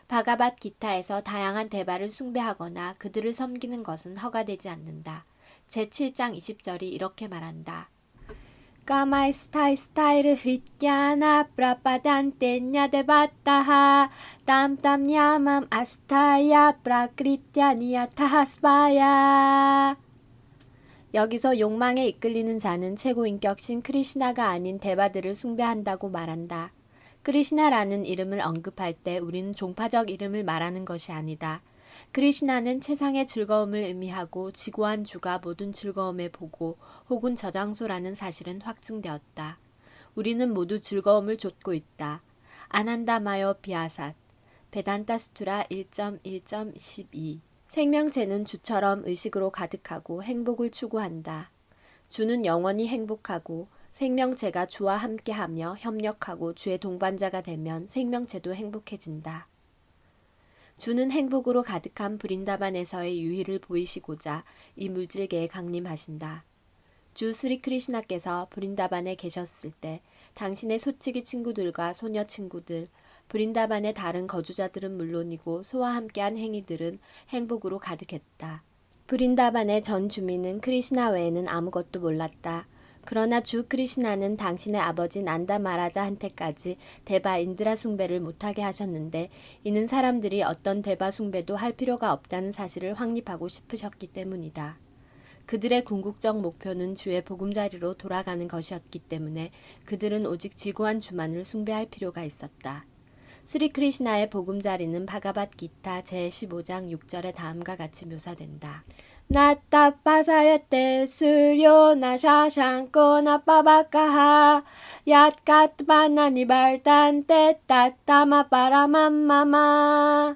바가밧 기타에서 다양한 대바를 숭배하거나 그들을 섬기는 것은 허가되지 않는다. 제7장 20절이 이렇게 말한다. 까마이 스타이르 흐릿야나 프라파단테냐 데바타하 땀땀야맘 아스타야 프라크리트야니야 타하스바야. 여기서 욕망에 이끌리는 자는 최고인격신 크리시나가 아닌 데바들을 숭배한다고 말한다. 크리시나라는 이름을 언급할 때 우리는 종파적 이름을 말하는 것이 아니다. 크리시나는 최상의 즐거움을 의미하고 지구한 주가 모든 즐거움의 보고 혹은 저장소라는 사실은 확증되었다. 우리는 모두 즐거움을 좇고 있다. 아난다마요 비아삿 베단타 수트라 1.1.12 생명체는 주처럼 의식으로 가득하고 행복을 추구한다. 주는 영원히 행복하고 생명체가 주와 함께하며 협력하고 주의 동반자가 되면 생명체도 행복해진다. 주는 행복으로 가득한 브린다반에서의 유희를 보이시고자 이 물질계에 강림하신다. 주 스리 크리시나께서 브린다반에 계셨을 때 당신의 소치기 친구들과 소녀 친구들, 브린다반의 다른 거주자들은 물론이고 소와 함께한 행위들은 행복으로 가득했다. 브린다반의 전 주민은 크리시나 외에는 아무것도 몰랐다. 그러나 주 크리시나는 당신의 아버지 난다 마라자한테까지 데바 인드라 숭배를 못하게 하셨는데 이는 사람들이 어떤 데바 숭배도 할 필요가 없다는 사실을 확립하고 싶으셨기 때문이다. 그들의 궁극적 목표는 주의 보금자리로 돌아가는 것이었기 때문에 그들은 오직 지구한 주만을 숭배할 필요가 있었다. 스리 크리시나의 보금자리는 바가밧 기타 제15장 6절의 다음과 같이 묘사된다. 나타파사야테 수료나 샤샹코나 빠바카하 얏카트바나 니발탄테 따타마 파라맘마마.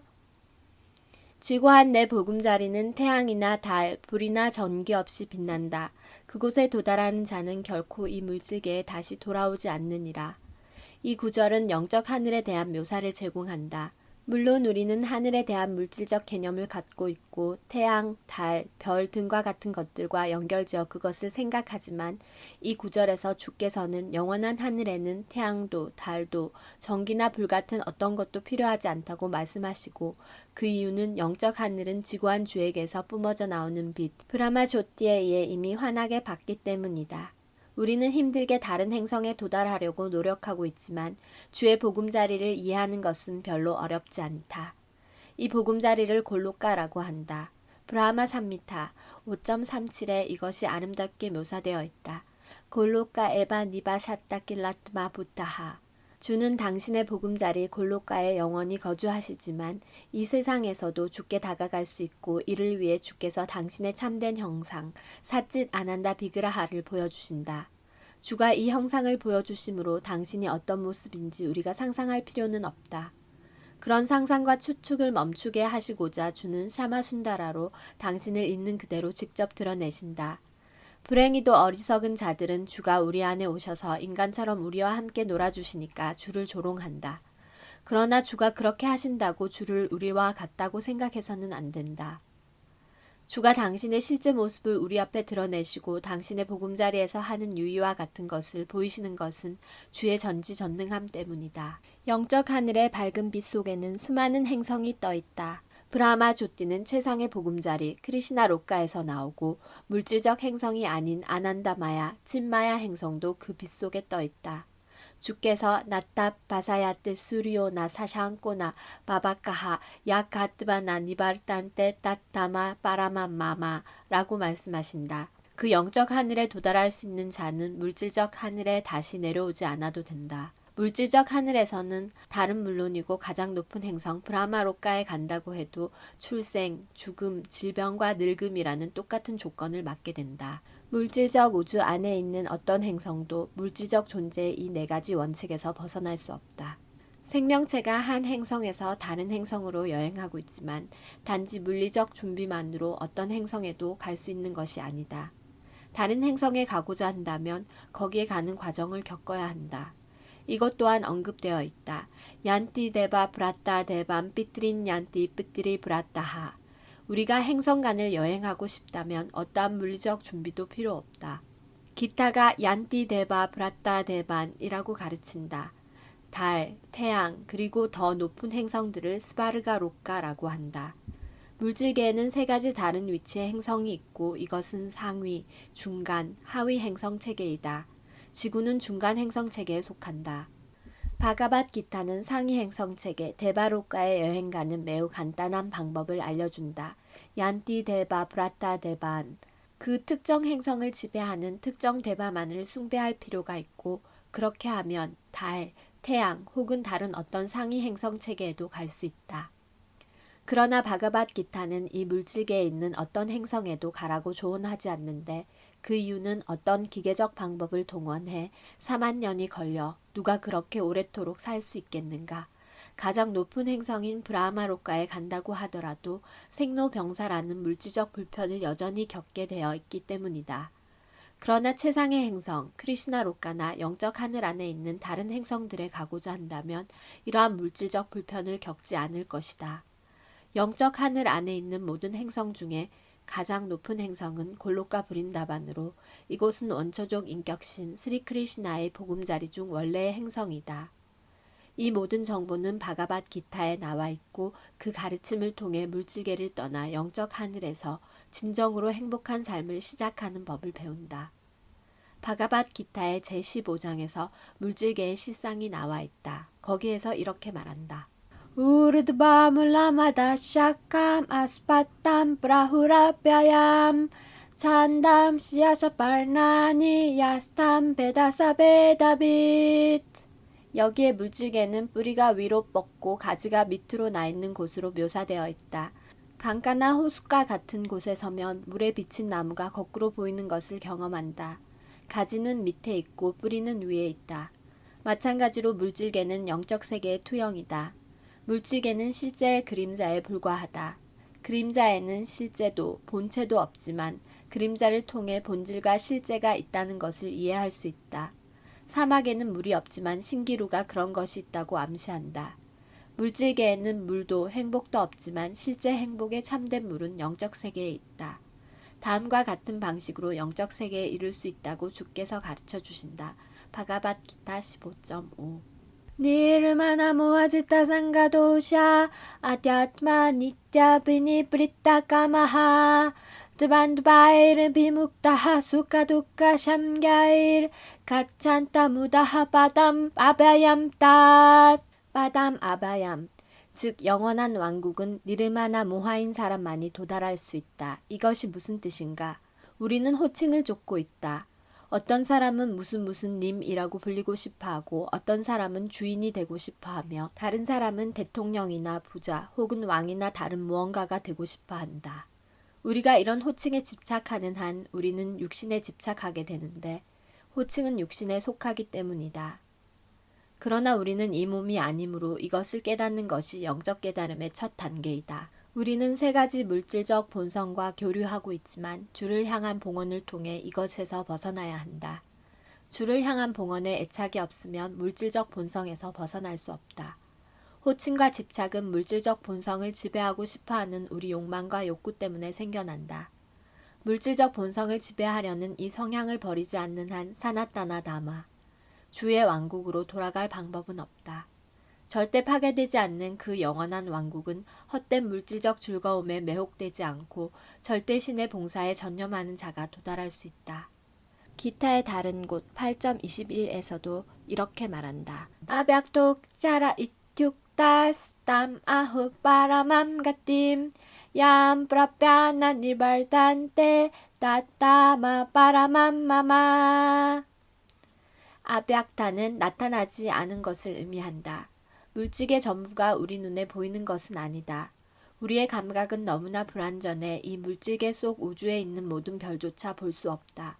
지구한 내 보금자리는 태양이나 달, 불이나 전기 없이 빛난다. 그곳에 도달하는 자는 결코 이 물질계에 다시 돌아오지 않느니라. 이 구절은 영적 하늘에 대한 묘사를 제공한다. 물론 우리는 하늘에 대한 물질적 개념을 갖고 있고 태양, 달, 별 등과 같은 것들과 연결지어 그것을 생각하지만 이 구절에서 주께서는 영원한 하늘에는 태양도 달도 전기나 불 같은 어떤 것도 필요하지 않다고 말씀하시고 그 이유는 영적 하늘은 지구한 주에게서 뿜어져 나오는 빛 브라마 조띠에 의해 이미 환하게 받기 때문이다. 우리는 힘들게 다른 행성에 도달하려고 노력하고 있지만 주의 보금자리를 이해하는 것은 별로 어렵지 않다. 이 보금자리를 골로카라고 한다. 브라마 삼미타 5.37에 이것이 아름답게 묘사되어 있다. 골로카 에바 니바 샤타 길라트마 부타하. 주는 당신의 보금자리 골로카에 영원히 거주하시지만 이 세상에서도 주께 다가갈 수 있고 이를 위해 주께서 당신의 참된 형상 사짓 아난다 비그라하를 보여주신다. 주가 이 형상을 보여주심으로 당신이 어떤 모습인지 우리가 상상할 필요는 없다. 그런 상상과 추측을 멈추게 하시고자 주는 샤마순다라로 당신을 있는 그대로 직접 드러내신다. 불행히도 어리석은 자들은 주가 우리 안에 오셔서 인간처럼 우리와 함께 놀아주시니까 주를 조롱한다. 그러나 주가 그렇게 하신다고 주를 우리와 같다고 생각해서는 안 된다. 주가 당신의 실제 모습을 우리 앞에 드러내시고 당신의 보금자리에서 하는 유의와 같은 것을 보이시는 것은 주의 전지전능함 때문이다. 영적 하늘의 밝은 빛 속에는 수많은 행성이 떠 있다. 브라마 조띠는 최상의 보금자리 크리시나 로카에서 나오고 물질적 행성이 아닌 아난다마야, 찐마야 행성도 그 빛 속에 떠 있다. 주께서 나타 바사야트 수리오나 사샹꼬나 바바카하 야카트바나 니바르탄테 따타마 빠라마마마 라고 말씀하신다. 그 영적 하늘에 도달할 수 있는 자는 물질적 하늘에 다시 내려오지 않아도 된다. 물질적 하늘에서는 달은 물론이고 가장 높은 행성 브라마로카에 간다고 해도 출생, 죽음, 질병과 늙음이라는 똑같은 조건을 맞게 된다. 물질적 우주 안에 있는 어떤 행성도 물질적 존재의 이 네 가지 원칙에서 벗어날 수 없다. 생명체가 한 행성에서 다른 행성으로 여행하고 있지만 단지 물리적 준비만으로 어떤 행성에도 갈 수 있는 것이 아니다. 다른 행성에 가고자 한다면 거기에 가는 과정을 겪어야 한다. 이것 또한 언급되어 있다. 얀띠 데바 브라따 데반 삐뜨린 얀띠 삐뜨리 브라따하. 우리가 행성간을 여행하고 싶다면 어떠한 물리적 준비도 필요 없다. 기타가 얀띠 데바 브라따 데반이라고 가르친다. 달, 태양, 그리고 더 높은 행성들을 스바르가 로카라고 한다. 물질계에는 세 가지 다른 위치의 행성이 있고 이것은 상위, 중간, 하위 행성 체계이다. 지구는 중간 행성 체계에 속한다. 바가밧 기타는 상위 행성 체계 데바로카의 여행가는 매우 간단한 방법을 알려준다. 얀띠 데바 브라타 데반. 그 특정 행성을 지배하는 특정 데바만을 숭배할 필요가 있고 그렇게 하면 달, 태양 혹은 다른 어떤 상위 행성 체계에도 갈 수 있다. 그러나 바가밧 기타는 이 물질계에 있는 어떤 행성에도 가라고 조언하지 않는데 그 이유는 어떤 기계적 방법을 동원해 4만 년이 걸려 누가 그렇게 오래도록 살 수 있겠는가. 가장 높은 행성인 브라마로카에 간다고 하더라도 생로병사라는 물질적 불편을 여전히 겪게 되어 있기 때문이다. 그러나 최상의 행성, 크리시나로카나 영적 하늘 안에 있는 다른 행성들에 가고자 한다면 이러한 물질적 불편을 겪지 않을 것이다. 영적 하늘 안에 있는 모든 행성 중에 가장 높은 행성은 골로카 브린다반으로 이곳은 원초적 인격신 스리 크리시나의 보금자리 중 원래의 행성이다. 이 모든 정보는 바가밧 기타에 나와 있고 그 가르침을 통해 물질계를 떠나 영적 하늘에서 진정으로 행복한 삶을 시작하는 법을 배운다. 바가밧 기타의 제15장에서 물질계의 실상이 나와 있다. 거기에서 이렇게 말한다. 우르드바물라마다 샤캄 아스파탐 브라후라뼈얌 찬담 시아사파르나니 야스탐 베다사베다빗. 여기에 물질계는 뿌리가 위로 뻗고 가지가 밑으로 나 있는 곳으로 묘사되어 있다. 강가나 호숫가 같은 곳에 서면 물에 비친 나무가 거꾸로 보이는 것을 경험한다. 가지는 밑에 있고 뿌리는 위에 있다. 마찬가지로 물질계는 영적 세계의 투영이다. 물질계는 실제의 그림자에 불과하다. 그림자에는 실제도 본체도 없지만 그림자를 통해 본질과 실제가 있다는 것을 이해할 수 있다. 사막에는 물이 없지만 신기루가 그런 것이 있다고 암시한다. 물질계에는 물도 행복도 없지만 실제 행복의 참된 물은 영적 세계에 있다. 다음과 같은 방식으로 영적 세계에 이룰 수 있다고 주께서 가르쳐 주신다. 바가밧기타 15.5 니르마나 모아지타 상가도샤 아ಧ್야트마 니트야 비니브리타 까마하 드반드바이르 비묵다하 수카두카 샴갸일 가찬타 무다하 바담 아바얌탓 바담 아바얌 즉 영원한 왕국은 니르마나 모하인 사람만이 도달할 수 있다. 이것이 무슨 뜻인가? 우리는 호칭을 쫓고 있다. 어떤 사람은 무슨 님이라고 불리고 싶어하고 어떤 사람은 주인이 되고 싶어하며 다른 사람은 대통령이나 부자 혹은 왕이나 다른 무언가가 되고 싶어한다. 우리가 이런 호칭에 집착하는 한 우리는 육신에 집착하게 되는데 호칭은 육신에 속하기 때문이다. 그러나 우리는 이 몸이 아니므로 이것을 깨닫는 것이 영적 깨달음의 첫 단계이다. 우리는 세 가지 물질적 본성과 교류하고 있지만 주를 향한 봉헌을 통해 이것에서 벗어나야 한다. 주를 향한 봉헌에 애착이 없으면 물질적 본성에서 벗어날 수 없다. 호칭과 집착은 물질적 본성을 지배하고 싶어하는 우리 욕망과 욕구 때문에 생겨난다. 물질적 본성을 지배하려는 이 성향을 버리지 않는 한 사나타나 다마, 주의 왕국으로 돌아갈 방법은 없다. 절대 파괴되지 않는 그 영원한 왕국은 헛된 물질적 즐거움에 매혹되지 않고 절대 신의 봉사에 전념하는 자가 도달할 수 있다. 기타의 다른 곳 8.21에서도 이렇게 말한다. 아벽톡 짜라 이툭다스 땀 아후 빠라맘 가팀 얌 프라피아나 니발단테 따따마 빠라맘마마 아벽타는 나타나지 않은 것을 의미한다. 물질의 전부가 우리 눈에 보이는 것은 아니다. 우리의 감각은 너무나 불완전해 이 물질계 속 우주에 있는 모든 별조차 볼 수 없다.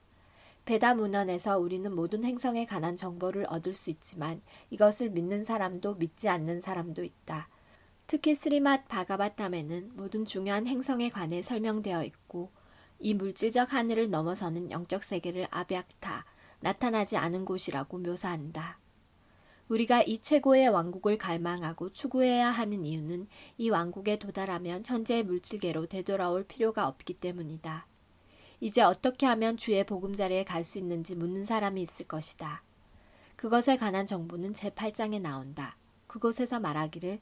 베다문헌에서 우리는 모든 행성에 관한 정보를 얻을 수 있지만 이것을 믿는 사람도 믿지 않는 사람도 있다. 특히 스리맛 바가바탐에는 모든 중요한 행성에 관해 설명되어 있고 이 물질적 하늘을 넘어서는 영적 세계를 아비악타, 나타나지 않은 곳이라고 묘사한다. 우리가 이 최고의 왕국을 갈망하고 추구해야 하는 이유는 이 왕국에 도달하면 현재의 물질계로 되돌아올 필요가 없기 때문이다. 이제 어떻게 하면 주의 보금자리에 갈 수 있는지 묻는 사람이 있을 것이다. 그것에 관한 정보는 제8장에 나온다. 그곳에서 말하기를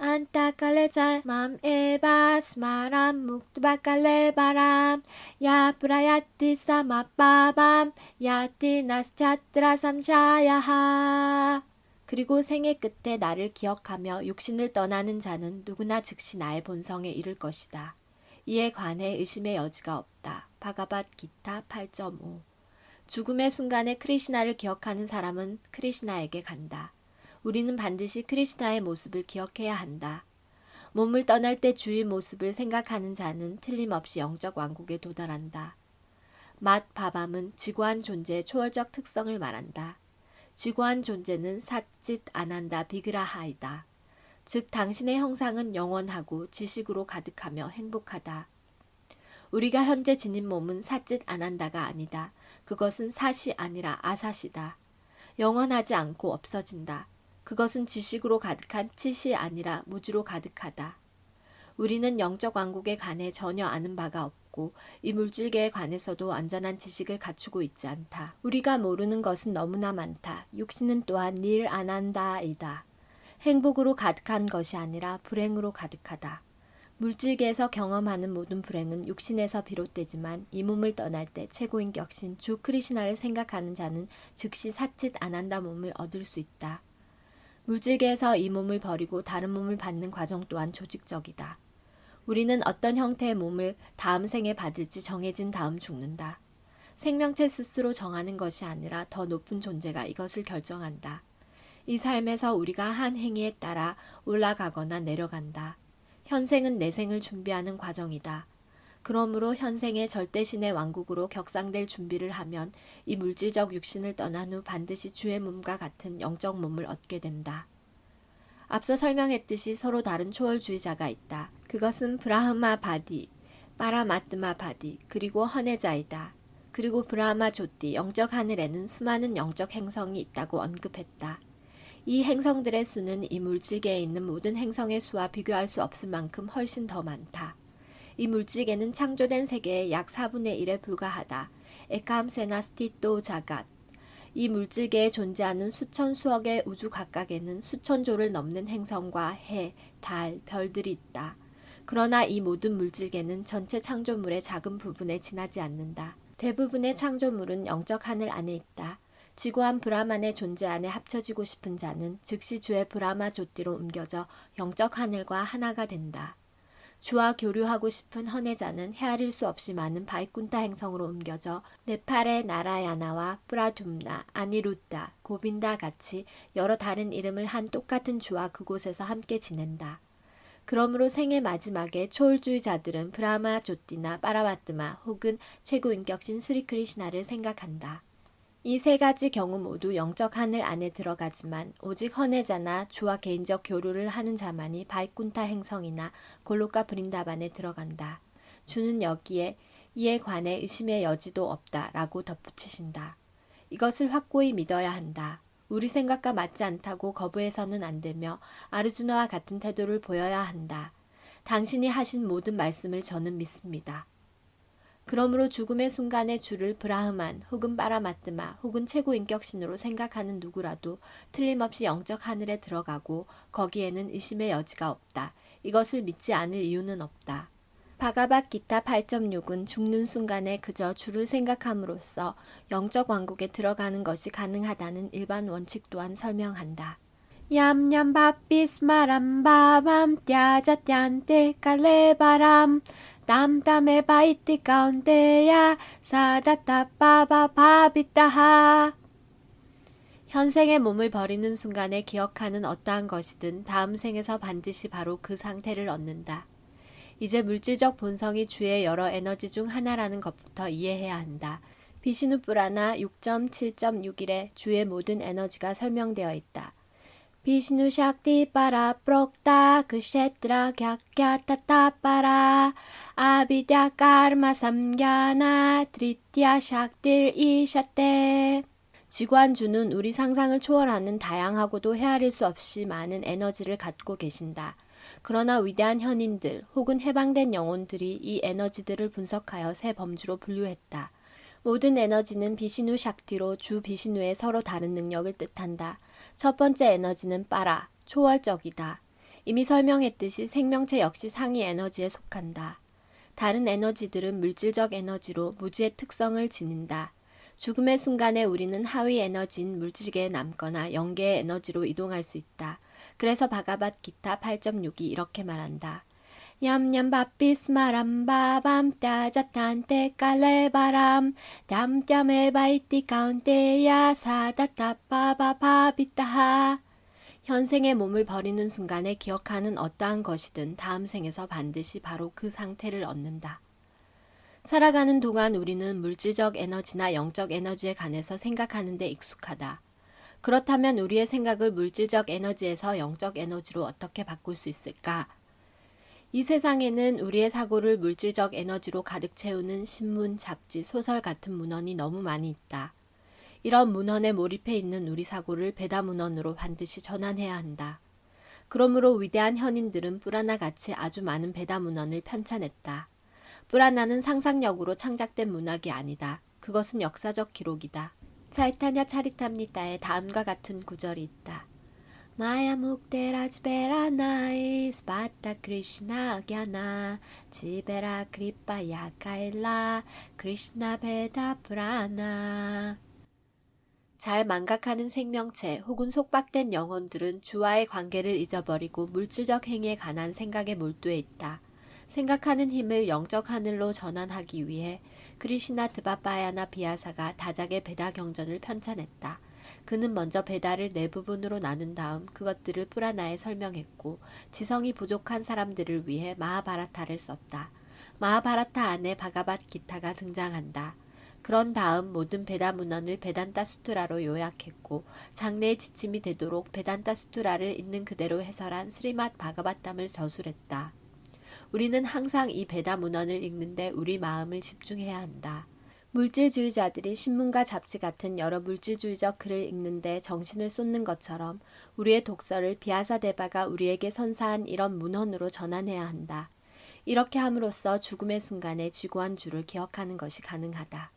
안타칼레잘 맘에바스 마람 묵드바칼레바람 야브라야티 사마빠밤 야티 나스차트라 삼샤야하 그리고 생애 끝에 나를 기억하며 육신을 떠나는 자는 누구나 즉시 나의 본성에 이를 것이다. 이에 관해 의심의 여지가 없다. 바가밧기타 8.5 죽음의 순간에 크리시나를 기억하는 사람은 크리시나에게 간다. 우리는 반드시 크리시나의 모습을 기억해야 한다. 몸을 떠날 때 주의 모습을 생각하는 자는 틀림없이 영적 왕국에 도달한다. 맛 바밤은 지구한 존재의 초월적 특성을 말한다. 지구한 존재는 삿짓 아난다 비그라하이다. 즉 당신의 형상은 영원하고 지식으로 가득하며 행복하다. 우리가 현재 지닌 몸은 삿짓 아난다가 아니다. 그것은 삿이 아니라 아삿이다. 영원하지 않고 없어진다. 그것은 지식으로 가득한 칫이 아니라 무지로 가득하다. 우리는 영적 왕국에 관해 전혀 아는 바가 없고 이 물질계에 관해서도 완전한 지식을 갖추고 있지 않다. 우리가 모르는 것은 너무나 많다. 육신은 또한 닐 아난다이다. 행복으로 가득한 것이 아니라 불행으로 가득하다. 물질계에서 경험하는 모든 불행은 육신에서 비롯되지만 이 몸을 떠날 때 최고인 격신 주 크리시나를 생각하는 자는 즉시 삿짓 아난다 몸을 얻을 수 있다. 물질계에서 이 몸을 버리고 다른 몸을 받는 과정 또한 조직적이다. 우리는 어떤 형태의 몸을 다음 생에 받을지 정해진 다음 죽는다. 생명체 스스로 정하는 것이 아니라 더 높은 존재가 이것을 결정한다. 이 삶에서 우리가 한 행위에 따라 올라가거나 내려간다. 현생은 내생을 준비하는 과정이다. 그러므로 현생의 절대신의 왕국으로 격상될 준비를 하면 이 물질적 육신을 떠난 후 반드시 주의 몸과 같은 영적 몸을 얻게 된다. 앞서 설명했듯이 서로 다른 초월주의자가 있다. 그것은 브라흐마 바디, 파라마트마 바디, 그리고 헌해자이다. 그리고 브라흐마 조띠, 영적 하늘에는 수많은 영적 행성이 있다고 언급했다. 이 행성들의 수는 이 물질계에 있는 모든 행성의 수와 비교할 수 없을 만큼 훨씬 더 많다. 이 물질계는 창조된 세계의 약 4분의 1에 불과하다. 에캄세나스티또 자갓. 이 물질계에 존재하는 수천 수억의 우주 각각에는 수천 조를 넘는 행성과 해, 달, 별들이 있다. 그러나 이 모든 물질계는 전체 창조물의 작은 부분에 지나지 않는다. 대부분의 창조물은 영적 하늘 안에 있다. 지고한 브라만의 존재 안에 합쳐지고 싶은 자는 즉시 주의 브라마 조띠로 옮겨져 영적 하늘과 하나가 된다. 주와 교류하고 싶은 헌해자는 헤아릴 수 없이 많은 바이꾼타 행성으로 옮겨져 네팔의 나라야나와 프라둠나, 아니루타, 고빈다 같이 여러 다른 이름을 한 똑같은 주와 그곳에서 함께 지낸다. 그러므로 생의 마지막에 초월주의자들은 브라마 조띠나 빠라마뜨마 혹은 최고 인격신 스리크리시나를 생각한다. 이 세 가지 경우 모두 영적 하늘 안에 들어가지만 오직 헌해자나 주와 개인적 교류를 하는 자만이 바이꾼타 행성이나 골로카 브린다반에 들어간다. 주는 여기에 이에 관해 의심의 여지도 없다 라고 덧붙이신다. 이것을 확고히 믿어야 한다. 우리 생각과 맞지 않다고 거부해서는 안 되며 아르주나와 같은 태도를 보여야 한다. 당신이 하신 모든 말씀을 저는 믿습니다. 그러므로 죽음의 순간에 주를 브라흐만 혹은 빠라마뜨마 혹은 최고 인격신으로 생각하는 누구라도 틀림없이 영적 하늘에 들어가고 거기에는 의심의 여지가 없다. 이것을 믿지 않을 이유는 없다. 바가밧기타 8.6은 죽는 순간에 그저 주를 생각함으로써 영적 왕국에 들어가는 것이 가능하다는 일반 원칙 또한 설명한다. 얌얌 바비스마람 바밤 띠아자띠안테 깔레바람 땀땀에 바이티 가운데야 사다타 바바 바비타하. 현생의 몸을 버리는 순간에 기억하는 어떠한 것이든 다음 생에서 반드시 바로 그 상태를 얻는다. 이제 물질적 본성이 주의 여러 에너지 중 하나라는 것부터 이해해야 한다. 비시누 뿌라나 6.7.61에 주의 모든 에너지가 설명되어 있다. 비시누 샥티 빠라 프록타 그셰트라 갸갸타타 빠라 아비드야 까르마 삼갸나 트리티아 샥틸 이샤테. 지관주는 우리 상상을 초월하는 다양하고도 헤아릴 수 없이 많은 에너지를 갖고 계신다. 그러나 위대한 현인들 혹은 해방된 영혼들이 이 에너지들을 분석하여 세 범주로 분류했다. 모든 에너지는 비시누 샥티로 주 비시누의 서로 다른 능력을 뜻한다. 첫 번째 에너지는 빠라, 초월적이다. 이미 설명했듯이 생명체 역시 상위 에너지에 속한다. 다른 에너지들은 물질적 에너지로 무지의 특성을 지닌다. 죽음의 순간에 우리는 하위 에너지인 물질계에 남거나 영계의 에너지로 이동할 수 있다. 그래서 바가밧기타 8.6이 이렇게 말한다. 얌얌 바비스마람 바밤 따자탄테 깔레바람 땀땀에 바이티 가운데야 사다타 바바 바비타하. 현생의 몸을 버리는 순간에 기억하는 어떠한 것이든 다음 생에서 반드시 바로 그 상태를 얻는다. 살아가는 동안 우리는 물질적 에너지나 영적 에너지에 관해서 생각하는 데 익숙하다. 그렇다면 우리의 생각을 물질적 에너지에서 영적 에너지로 어떻게 바꿀 수 있을까? 이 세상에는 우리의 사고를 물질적 에너지로 가득 채우는 신문, 잡지, 소설 같은 문헌이 너무 많이 있다. 이런 문헌에 몰입해 있는 우리 사고를 베다 문헌으로 반드시 전환해야 한다. 그러므로 위대한 현인들은 뿌라나같이 아주 많은 베다 문헌을 편찬했다. 뿌라나는 상상력으로 창작된 문학이 아니다. 그것은 역사적 기록이다. 차이타냐 차리탐니타에 다음과 같은 구절이 있다. 마야 묵데라 지베라 나이 스파타 크리시나 갸나 지베라 크리파 야카일라 크리시나 베다 프라나. 잘 망각하는 생명체 혹은 속박된 영혼들은 주와의 관계를 잊어버리고 물질적 행위에 관한 생각에 몰두해 있다. 생각하는 힘을 영적 하늘로 전환하기 위해 크리시나 드바바야나 비아사가 다작의 베다 경전을 편찬했다. 그는 먼저 베다를 네 부분으로 나눈 다음 그것들을 뿌라나에 설명했고 지성이 부족한 사람들을 위해 마하바라타를 썼다. 마하바라타 안에 바가밧기타가 등장한다. 그런 다음 모든 베다 문헌을 베단타 수트라로 요약했고 장래의 지침이 되도록 베단타 수트라를 있는 그대로 해설한 스리맛 바가바탐을 저술했다. 우리는 항상 이 베다 문헌을 읽는데 우리 마음을 집중해야 한다. 물질주의자들이 신문과 잡지 같은 여러 물질주의적 글을 읽는데 정신을 쏟는 것처럼 우리의 독서를 비아사데바가 우리에게 선사한 이런 문헌으로 전환해야 한다. 이렇게 함으로써 죽음의 순간에 지구한 주를 기억하는 것이 가능하다.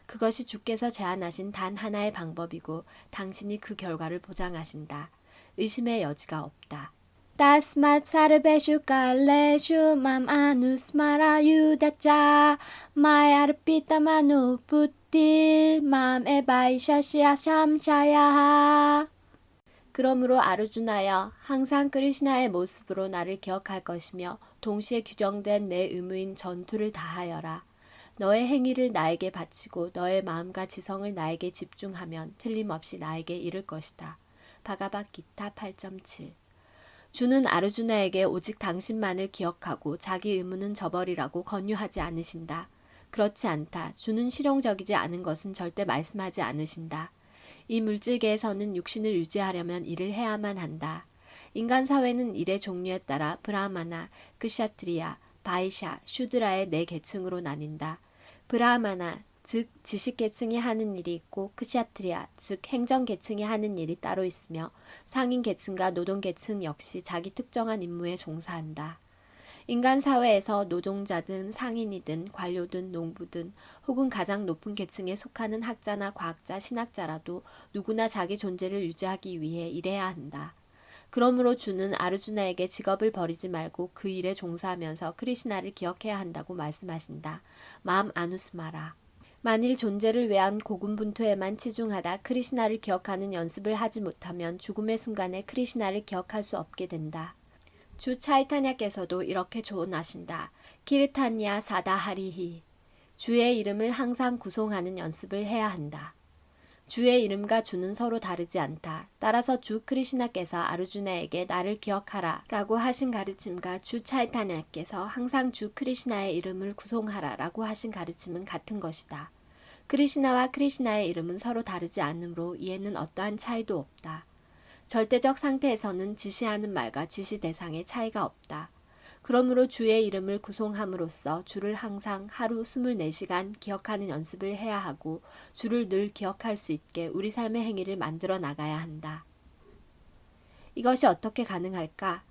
그것이 주께서 제안하신 단 하나의 방법이고 당신이 그 결과를 보장하신다. 의심의 여지가 없다. Tasmat sarveshu kaleshu mam anusmara yudacha mai arpita manu puttil mam ebaishashya shamshaya. 그러므로 아르주나여 항상 크리시나의 모습으로 나를 기억할 것이며 동시에 규정된 내 의무인 전투를 다하여라. 너의 행위를 나에게 바치고 너의 마음과 지성을 나에게 집중하면 틀림없이 나에게 이를 것이다. 바가바기타 8.7. 주는 아르주나에게 오직 당신만을 기억하고 자기 의무는 저버리라고 권유하지 않으신다. 그렇지 않다. 주는 실용적이지 않은 것은 절대 말씀하지 않으신다. 이 물질계에서는 육신을 유지하려면 일을 해야만 한다. 인간 사회는 일의 종류에 따라 브라마나, 크샤트리아, 바이샤, 슈드라의 네 계층으로 나뉜다. 브라마나, 즉 지식계층이 하는 일이 있고 크샤트리아, 즉 행정계층이 하는 일이 따로 있으며 상인계층과 노동계층 역시 자기 특정한 임무에 종사한다. 인간 사회에서 노동자든 상인이든 관료든 농부든 혹은 가장 높은 계층에 속하는 학자나 과학자, 신학자라도 누구나 자기 존재를 유지하기 위해 일해야 한다. 그러므로 주는 아르주나에게 직업을 버리지 말고 그 일에 종사하면서 크리시나를 기억해야 한다고 말씀하신다. 마음 아누스마라. 만일 존재를 위한 고군분투에만 치중하다 크리시나를 기억하는 연습을 하지 못하면 죽음의 순간에 크리시나를 기억할 수 없게 된다. 주 차이타냐께서도 이렇게 조언하신다. 키르타니아 사다하리히. 주의 이름을 항상 구송하는 연습을 해야 한다. 주의 이름과 주는 서로 다르지 않다. 따라서 주 크리시나께서 아르주나에게 나를 기억하라 라고 하신 가르침과 주 차이타냐께서 항상 주 크리시나의 이름을 구송하라 라고 하신 가르침은 같은 것이다. 크리시나와 크리시나의 이름은 서로 다르지 않으므로 이에는 어떠한 차이도 없다. 절대적 상태에서는 지시하는 말과 지시 대상의 차이가 없다. 그러므로 주의 이름을 구송함으로써 주를 항상 하루 24시간 기억하는 연습을 해야 하고 주를 늘 기억할 수 있게 우리 삶의 행위를 만들어 나가야 한다. 이것이 어떻게 가능할까?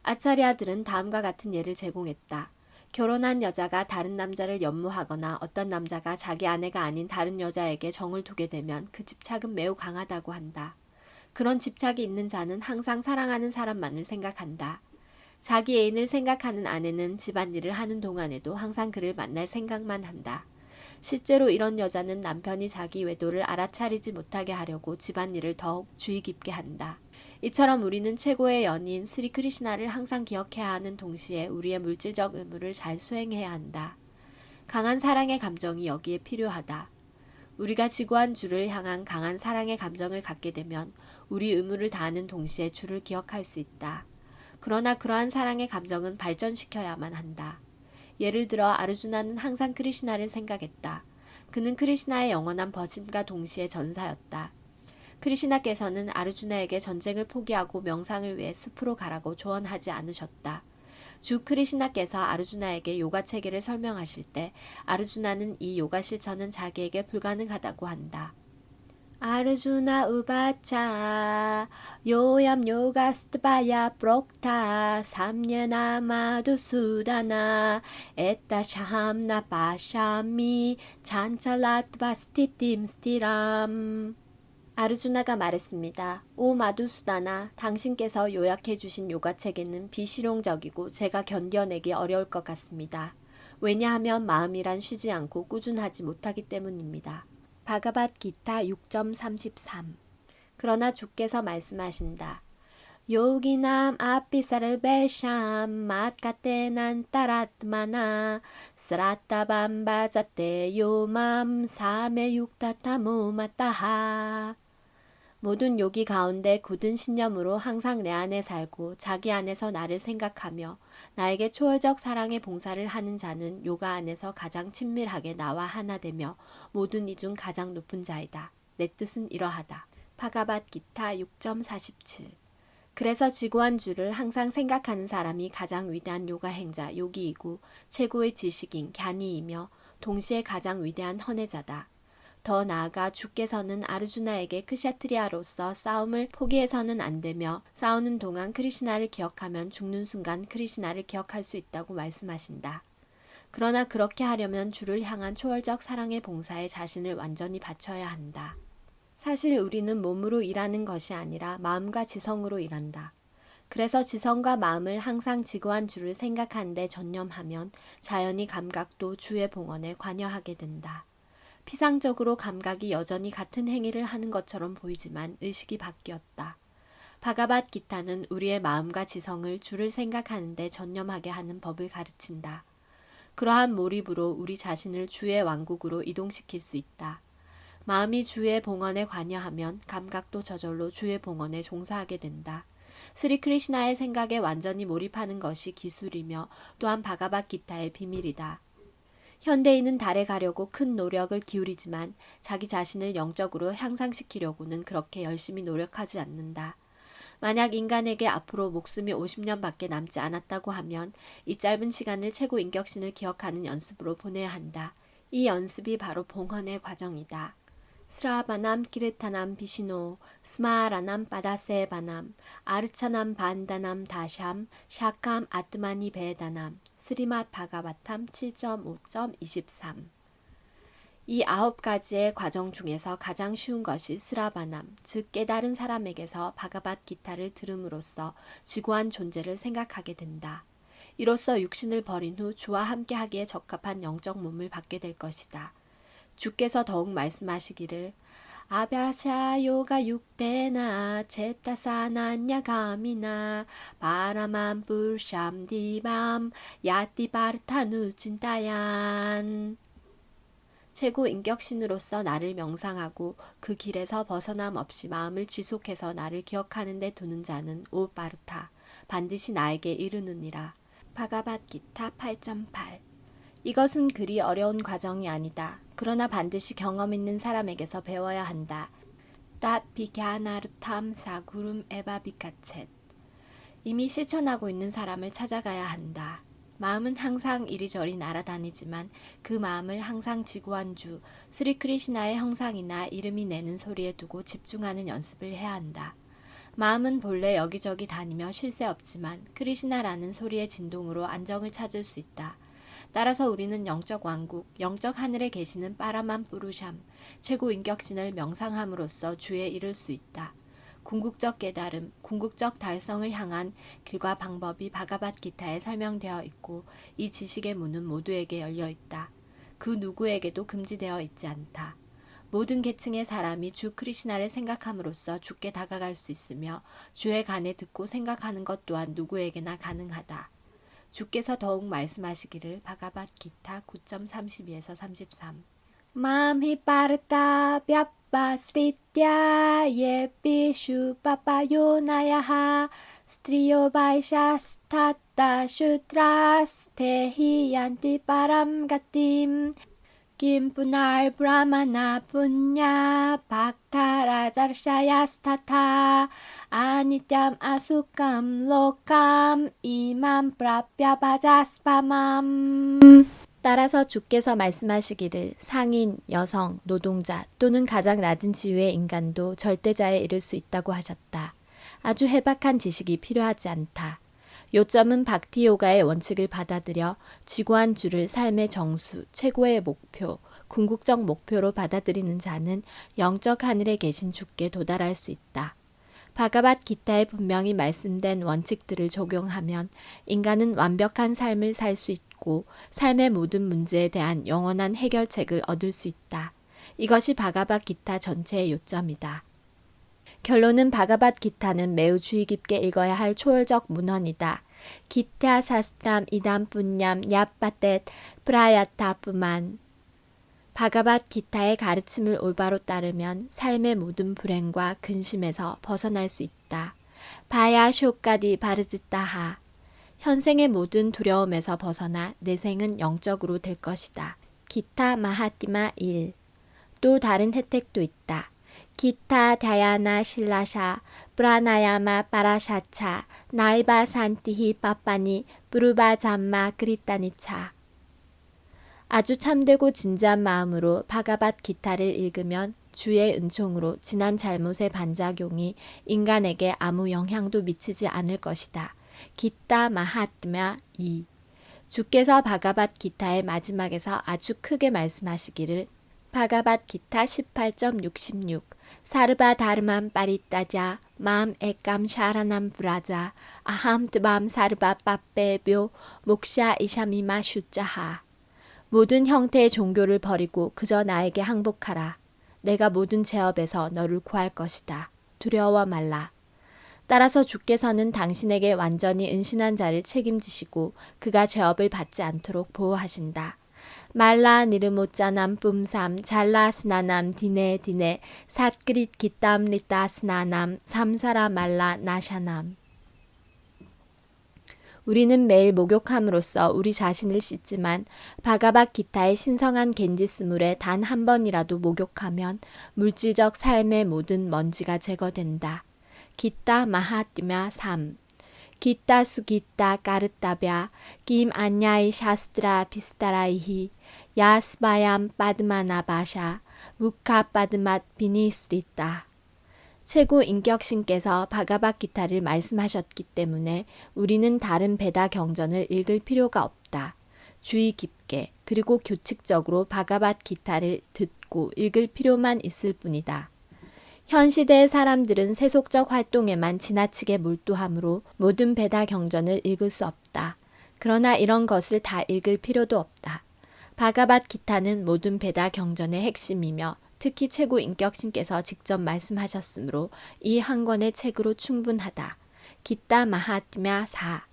아차리아들은 다음과 같은 예를 제공했다. 결혼한 여자가 다른 남자를 연모하거나 어떤 남자가 자기 아내가 아닌 다른 여자에게 정을 두게 되면 그 집착은 매우 강하다고 한다. 그런 집착이 있는 자는 항상 사랑하는 사람만을 생각한다. 자기 애인을 생각하는 아내는 집안일을 하는 동안에도 항상 그를 만날 생각만 한다. 실제로 이런 여자는 남편이 자기 외도를 알아차리지 못하게 하려고 집안일을 더욱 주의 깊게 한다. 이처럼 우리는 최고의 연인 스리 크리시나를 항상 기억해야 하는 동시에 우리의 물질적 의무를 잘 수행해야 한다. 강한 사랑의 감정이 여기에 필요하다. 우리가 지구한 주를 향한 강한 사랑의 감정을 갖게 되면 우리 의무를 다하는 동시에 주를 기억할 수 있다. 그러나 그러한 사랑의 감정은 발전시켜야만 한다. 예를 들어 아르주나는 항상 크리시나를 생각했다. 그는 크리시나의 영원한 버짐과 동시에 전사였다. 크리시나께서는 아르주나에게 전쟁을 포기하고 명상을 위해 숲으로 가라고 조언하지 않으셨다. 주 크리시나께서 아르주나에게 요가 체계를 설명하실 때 아르주나는 이 요가 실천은 자기에게 불가능하다고 한다. 아르주나 우바차 요얌 요가 스트바야 프록타 삼녀나 마두수다나 에따 샴나 바샤미 찬찰라트바 스티팀 스티람. 아르주나가 말했습니다. 오 마두수다나, 당신께서 요약해 주신 요가 체계는 비실용적이고 제가 견뎌내기 어려울 것 같습니다. 왜냐하면 마음이란 쉬지 않고 꾸준하지 못하기 때문입니다. 바가밧기타 6.33. 그러나 주께서 말씀하신다. 요기남 아피사를 베샴 마카테난 따라트마나 스라타밤바자테 요맘 사메 육타타무 마타하. 모든 요기 가운데 굳은 신념으로 항상 내 안에 살고 자기 안에서 나를 생각하며 나에게 초월적 사랑의 봉사를 하는 자는 요가 안에서 가장 친밀하게 나와 하나 되며 모든 이 중 가장 높은 자이다. 내 뜻은 이러하다. 바가밧기타 6.47. 그래서 지구한 주를 항상 생각하는 사람이 가장 위대한 요가 행자, 요기이고 최고의 지식인, 갸니이며 동시에 가장 위대한 헌혜자다. 더 나아가 주께서는 아르주나에게 크샤트리아로서 싸움을 포기해서는 안 되며 싸우는 동안 크리시나를 기억하면 죽는 순간 크리시나를 기억할 수 있다고 말씀하신다. 그러나 그렇게 하려면 주를 향한 초월적 사랑의 봉사에 자신을 완전히 바쳐야 한다. 사실 우리는 몸으로 일하는 것이 아니라 마음과 지성으로 일한다. 그래서 지성과 마음을 항상 지구한 주를 생각하는 데 전념하면 자연히 감각도 주의 봉헌에 관여하게 된다. 피상적으로 감각이 여전히 같은 행위를 하는 것처럼 보이지만 의식이 바뀌었다. 바가밧 기타는 우리의 마음과 지성을 주를 생각하는 데 전념하게 하는 법을 가르친다. 그러한 몰입으로 우리 자신을 주의 왕국으로 이동시킬 수 있다. 마음이 주의 봉헌에 관여하면 감각도 저절로 주의 봉헌에 종사하게 된다. 스리 크리시나의 생각에 완전히 몰입하는 것이 기술이며 또한 바가밧 기타의 비밀이다. 현대인은 달에 가려고 큰 노력을 기울이지만 자기 자신을 영적으로 향상시키려고는 그렇게 열심히 노력하지 않는다. 만약 인간에게 앞으로 목숨이 50년밖에 남지 않았다고 하면 이 짧은 시간을 최고 인격신을 기억하는 연습으로 보내야 한다. 이 연습이 바로 봉헌의 과정이다. 스라바남 키르타남 비시노 스마라남 빠다세바남 아르차남 반다남 다샴 샤캄 아트마니 베다남 스리맛 바가바탐 7.5.23 이 9가지의 과정 중에서 가장 쉬운 것이 스라바남, 즉 깨달은 사람에게서 바가밧 기타를 들음으로써 지구한 존재를 생각하게 된다. 이로써 육신을 버린 후 주와 함께하기에 적합한 영적 몸을 받게 될 것이다. 주께서 더욱 말씀하시기를 아바샤 요가 육대나 제타사나냐 가미나 바라만 불샴디밤 야띠바르타누 진따얀 최고 인격신으로서 나를 명상하고 그 길에서 벗어남 없이 마음을 지속해서 나를 기억하는 데 두는 자는 오 바르타 반드시 나에게 이르느니라. 바가밧 기타 8.8 이것은 그리 어려운 과정이 아니다. 그러나 반드시 경험 있는 사람에게서 배워야 한다. 따비갸나르탐 사구름 에바비카쳇 이미 실천하고 있는 사람을 찾아가야 한다. 마음은 항상 이리저리 날아다니지만 그 마음을 항상 지구한 주, 스리 크리시나의 형상이나 이름이 내는 소리에 두고 집중하는 연습을 해야 한다. 마음은 본래 여기저기 다니며 쉴 새 없지만 크리시나라는 소리의 진동으로 안정을 찾을 수 있다. 따라서 우리는 영적 왕국, 영적 하늘에 계시는 빠라만 뿌루샴, 최고 인격신을 명상함으로써 주에 이를 수 있다. 궁극적 깨달음, 궁극적 달성을 향한 길과 방법이 바가밧 기타에 설명되어 있고 이 지식의 문은 모두에게 열려 있다. 그 누구에게도 금지되어 있지 않다. 모든 계층의 사람이 주 크리시나를 생각함으로써 주께 다가갈 수 있으며 주에 관해 듣고 생각하는 것 또한 누구에게나 가능하다. 주께서 더욱 말씀하시기를 바가밧 기타 9.32에서 33 맘히 빠르다 뼈빠스리띠아 예비슈 빠빠요나야하 스트리오 바이샤 스타타 슈트라스 테히얀티 바람가팀 김푸날 브라마나 분야 박타라자르샤야 스타타 아니땀 아수감 로감 이맘 프라뼈바자스파맘 따라서 주께서 말씀하시기를 상인, 여성, 노동자 또는 가장 낮은 지위의 인간도 절대자에 이를 수 있다고 하셨다. 아주 해박한 지식이 필요하지 않다. 요점은 박티 요가의 원칙을 받아들여 지구한 주를 삶의 정수, 최고의 목표, 궁극적 목표로 받아들이는 자는 영적 하늘에 계신 주께 도달할 수 있다. 바가밧 기타에 분명히 말씀된 원칙들을 적용하면 인간은 완벽한 삶을 살 수 있고 삶의 모든 문제에 대한 영원한 해결책을 얻을 수 있다. 이것이 바가밧 기타 전체의 요점이다. 결론은 바가밧 기타는 매우 주의 깊게 읽어야 할 초월적 문헌이다. 기타 사스트람 이담 분냠 야빠떼 프라야타프만 바가밧 기타의 가르침을 올바로 따르면 삶의 모든 불행과 근심에서 벗어날 수 있다. 바야 쇼까디 바르지따하 현생의 모든 두려움에서 벗어나 내 생은 영적으로 될 것이다. 기타 마하티마 1 또 다른 혜택도 있다. 기타 다야나 실라샤 브라나야마 파라샤차 나이바 산티히 빠빠니 부르바 잠마 그리따니차 아주 참되고 진지한 마음으로 바가밧 기타를 읽으면 주의 은총으로 지난 잘못의 반작용이 인간에게 아무 영향도 미치지 않을 것이다. 기타 마하트며 2. 주께서 바가밧 기타의 마지막에서 아주 크게 말씀하시기를 바가밧 기타 18.66 사르바 다르만 빠리따자 맘 에감 샤라남 브라자 아함 드밤 사르바 빠빼묘 목샤 이샤미마 슈자하 모든 형태의 종교를 버리고 그저 나에게 항복하라. 내가 모든 제업에서 너를 구할 것이다. 두려워 말라. 따라서 주께서는 당신에게 완전히 은신한 자를 책임지시고 그가 죄업을 받지 않도록 보호하신다. 말라 니르모짜남 뿜삼 잘라스나남 디네 삿그릿 기땀 리따스나남 삼사라 말라 나샤남 우리는 매일 목욕함으로써 우리 자신을 씻지만 바가밧 기타의 신성한 겐지스물에 단 한 번이라도 목욕하면 물질적 삶의 모든 먼지가 제거된다. 기타 마하뜨며 3. 기타 수기타 까르타벼 김 안야이 샤스트라 비스타라이히 야스바얌 빠드마나바샤 무카 빠드맛 비니스리따 최고 인격신께서 바가밧 기타를 말씀하셨기 때문에 우리는 다른 베다 경전을 읽을 필요가 없다. 주의 깊게 그리고 규칙적으로 바가밧 기타를 듣고 읽을 필요만 있을 뿐이다. 현 시대의 사람들은 세속적 활동에만 지나치게 몰두하므로 모든 베다 경전을 읽을 수 없다. 그러나 이런 것을 다 읽을 필요도 없다. 바가밧 기타는 모든 베다 경전의 핵심이며 특히 최고 인격신께서 직접 말씀하셨으므로 이 한 권의 책으로 충분하다. 기타 마하트며 4.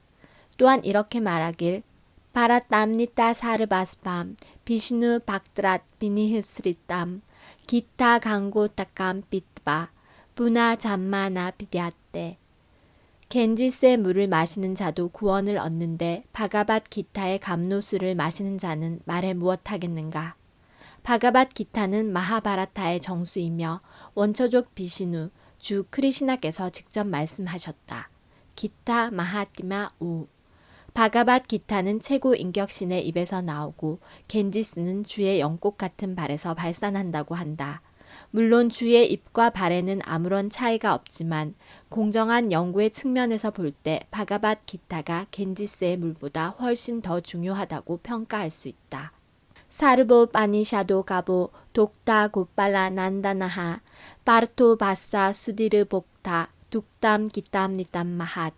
또한 이렇게 말하길 바라땀니따 사르바스밤 비시누 박드랏 비니흐스리땀 기타 강고 따깜 삐뜨바 부나 잠마나 비디아떼 겐지스의 물을 마시는 자도 구원을 얻는데 바가밧 기타의 감노수를 마시는 자는 말해 무엇하겠는가. 바가밧 기타는 마하바라타의 정수이며 원초적 비시누 주 크리시나께서 직접 말씀하셨다. 기타 마하티마 5. 바가밧 기타는 최고 인격신의 입에서 나오고 겐지스는 주의 영꽃 같은 발에서 발산한다고 한다. 물론 주의 입과 발에는 아무런 차이가 없지만 공정한 연구의 측면에서 볼 때 바가밧 기타가 겐지스의 물보다 훨씬 더 중요하다고 평가할 수 있다. 사르보 빠니샤도 가보 독다 곧발라 난다나하 파르토 바사 수디르 복타 둑담 기땀 니땀 마핫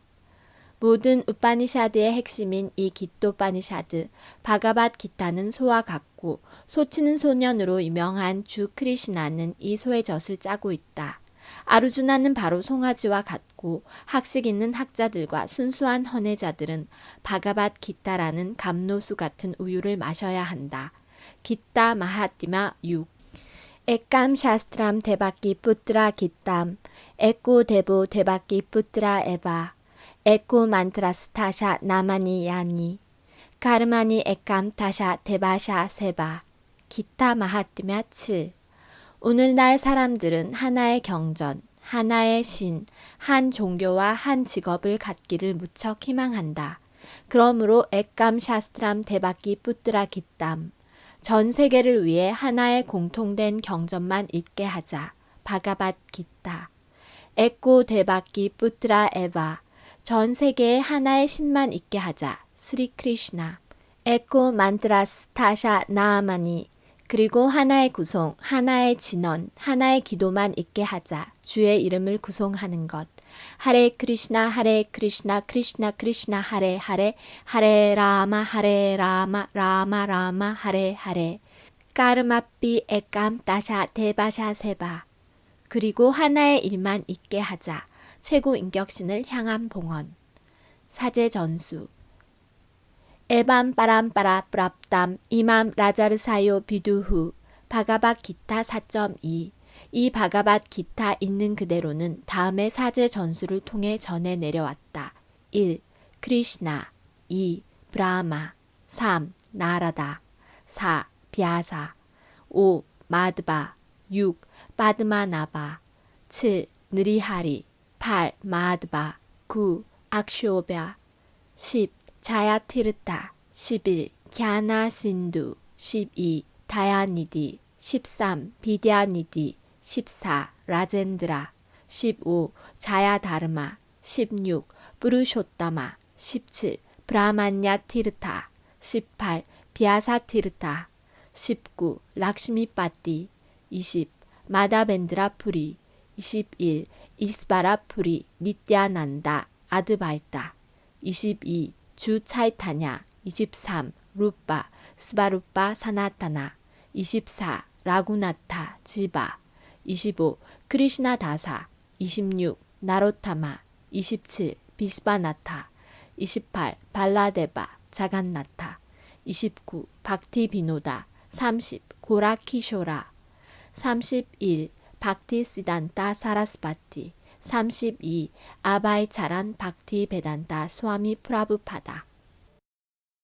모든 우파니샤드의 핵심인 이 기토파니샤드 바가밧 기타는 소와 같고 소치는 소년으로 유명한 주 크리시나는 이 소의 젖을 짜고 있다. 아르주나는 바로 송아지와 같고 학식 있는 학자들과 순수한 헌혜자들은 바가밧 기타라는 감노수 같은 우유를 마셔야 한다. 기타 마하티마 6. 에감 샤스트람 데바키 뿌트라 기땀 에꾸 데보 데바키 뿌트라 에바 에꾸 만트라스 타샤 나마니 야니 가르마니 에감 타샤 데바샤 세바 기타 마하티마 7. 오늘날 사람들은 하나의 경전, 하나의 신, 한 종교와 한 직업을 갖기를 무척 희망한다. 그러므로 에감 샤스트람 데바키 뿌트라 기땀 전 세계를 위해 하나의 공통된 경전만 읽게 하자. 바가밧 기타. 에꼬 데바키 뿌트라 에바. 전 세계에 하나의 신만 있게 하자. 스리 크리시나. 에꼬 만트라스 타샤 나아마니. 그리고 하나의 구송, 하나의 진언, 하나의 기도만 있게 하자. 주의 이름을 구송하는 것. 하레 크리시나 크리시나 크리시나 하레 하레 하레 라마 라마 하레 하레 까르마삐 에감 따샤 데바샤 세바. 그리고 하나의 일만 있게 하자. 최고 인격신을 향한 봉헌. 사제 전수. 에밤 빠람빠라 뿌랍담 이맘 라자르사요 비두후 바가밧 기타 4.2. 이 바가밧 기타 있는 그대로는 다음의 사제 전수를 통해 전해 내려왔다. 1. 크리시나 2. 브라마 3. 나라다 4. 비아사 5. 마드바 6. 바드마나바 7. 느리하리 8. 마드바 9. 악쇼베 10. 자야티르타 11. 갸나신두 12. 다야니디 13. 비드야니디 14. 라젠드라 15. 자야다르마 16. 부르쇼따마 17. 브라만냐 티르타 18. 비아사 티르타 19. 락시미빠띠 20. 마다벤드라 프리 21. 이스바라 프리 니띠아난다 아드바이타 22. 주 차이타냐 23. 루빠 스바루빠 사나타나 24. 라구나타 지바 25. 크리시나 다사 26. 나로타마 27. 비스바나타 28. 발라데바 자간나타 29. 박티비노다 30. 고라키쇼라 31. 박티시단타 사라스바티 32. 아바이차란 박티베단타 스와미 프라부파다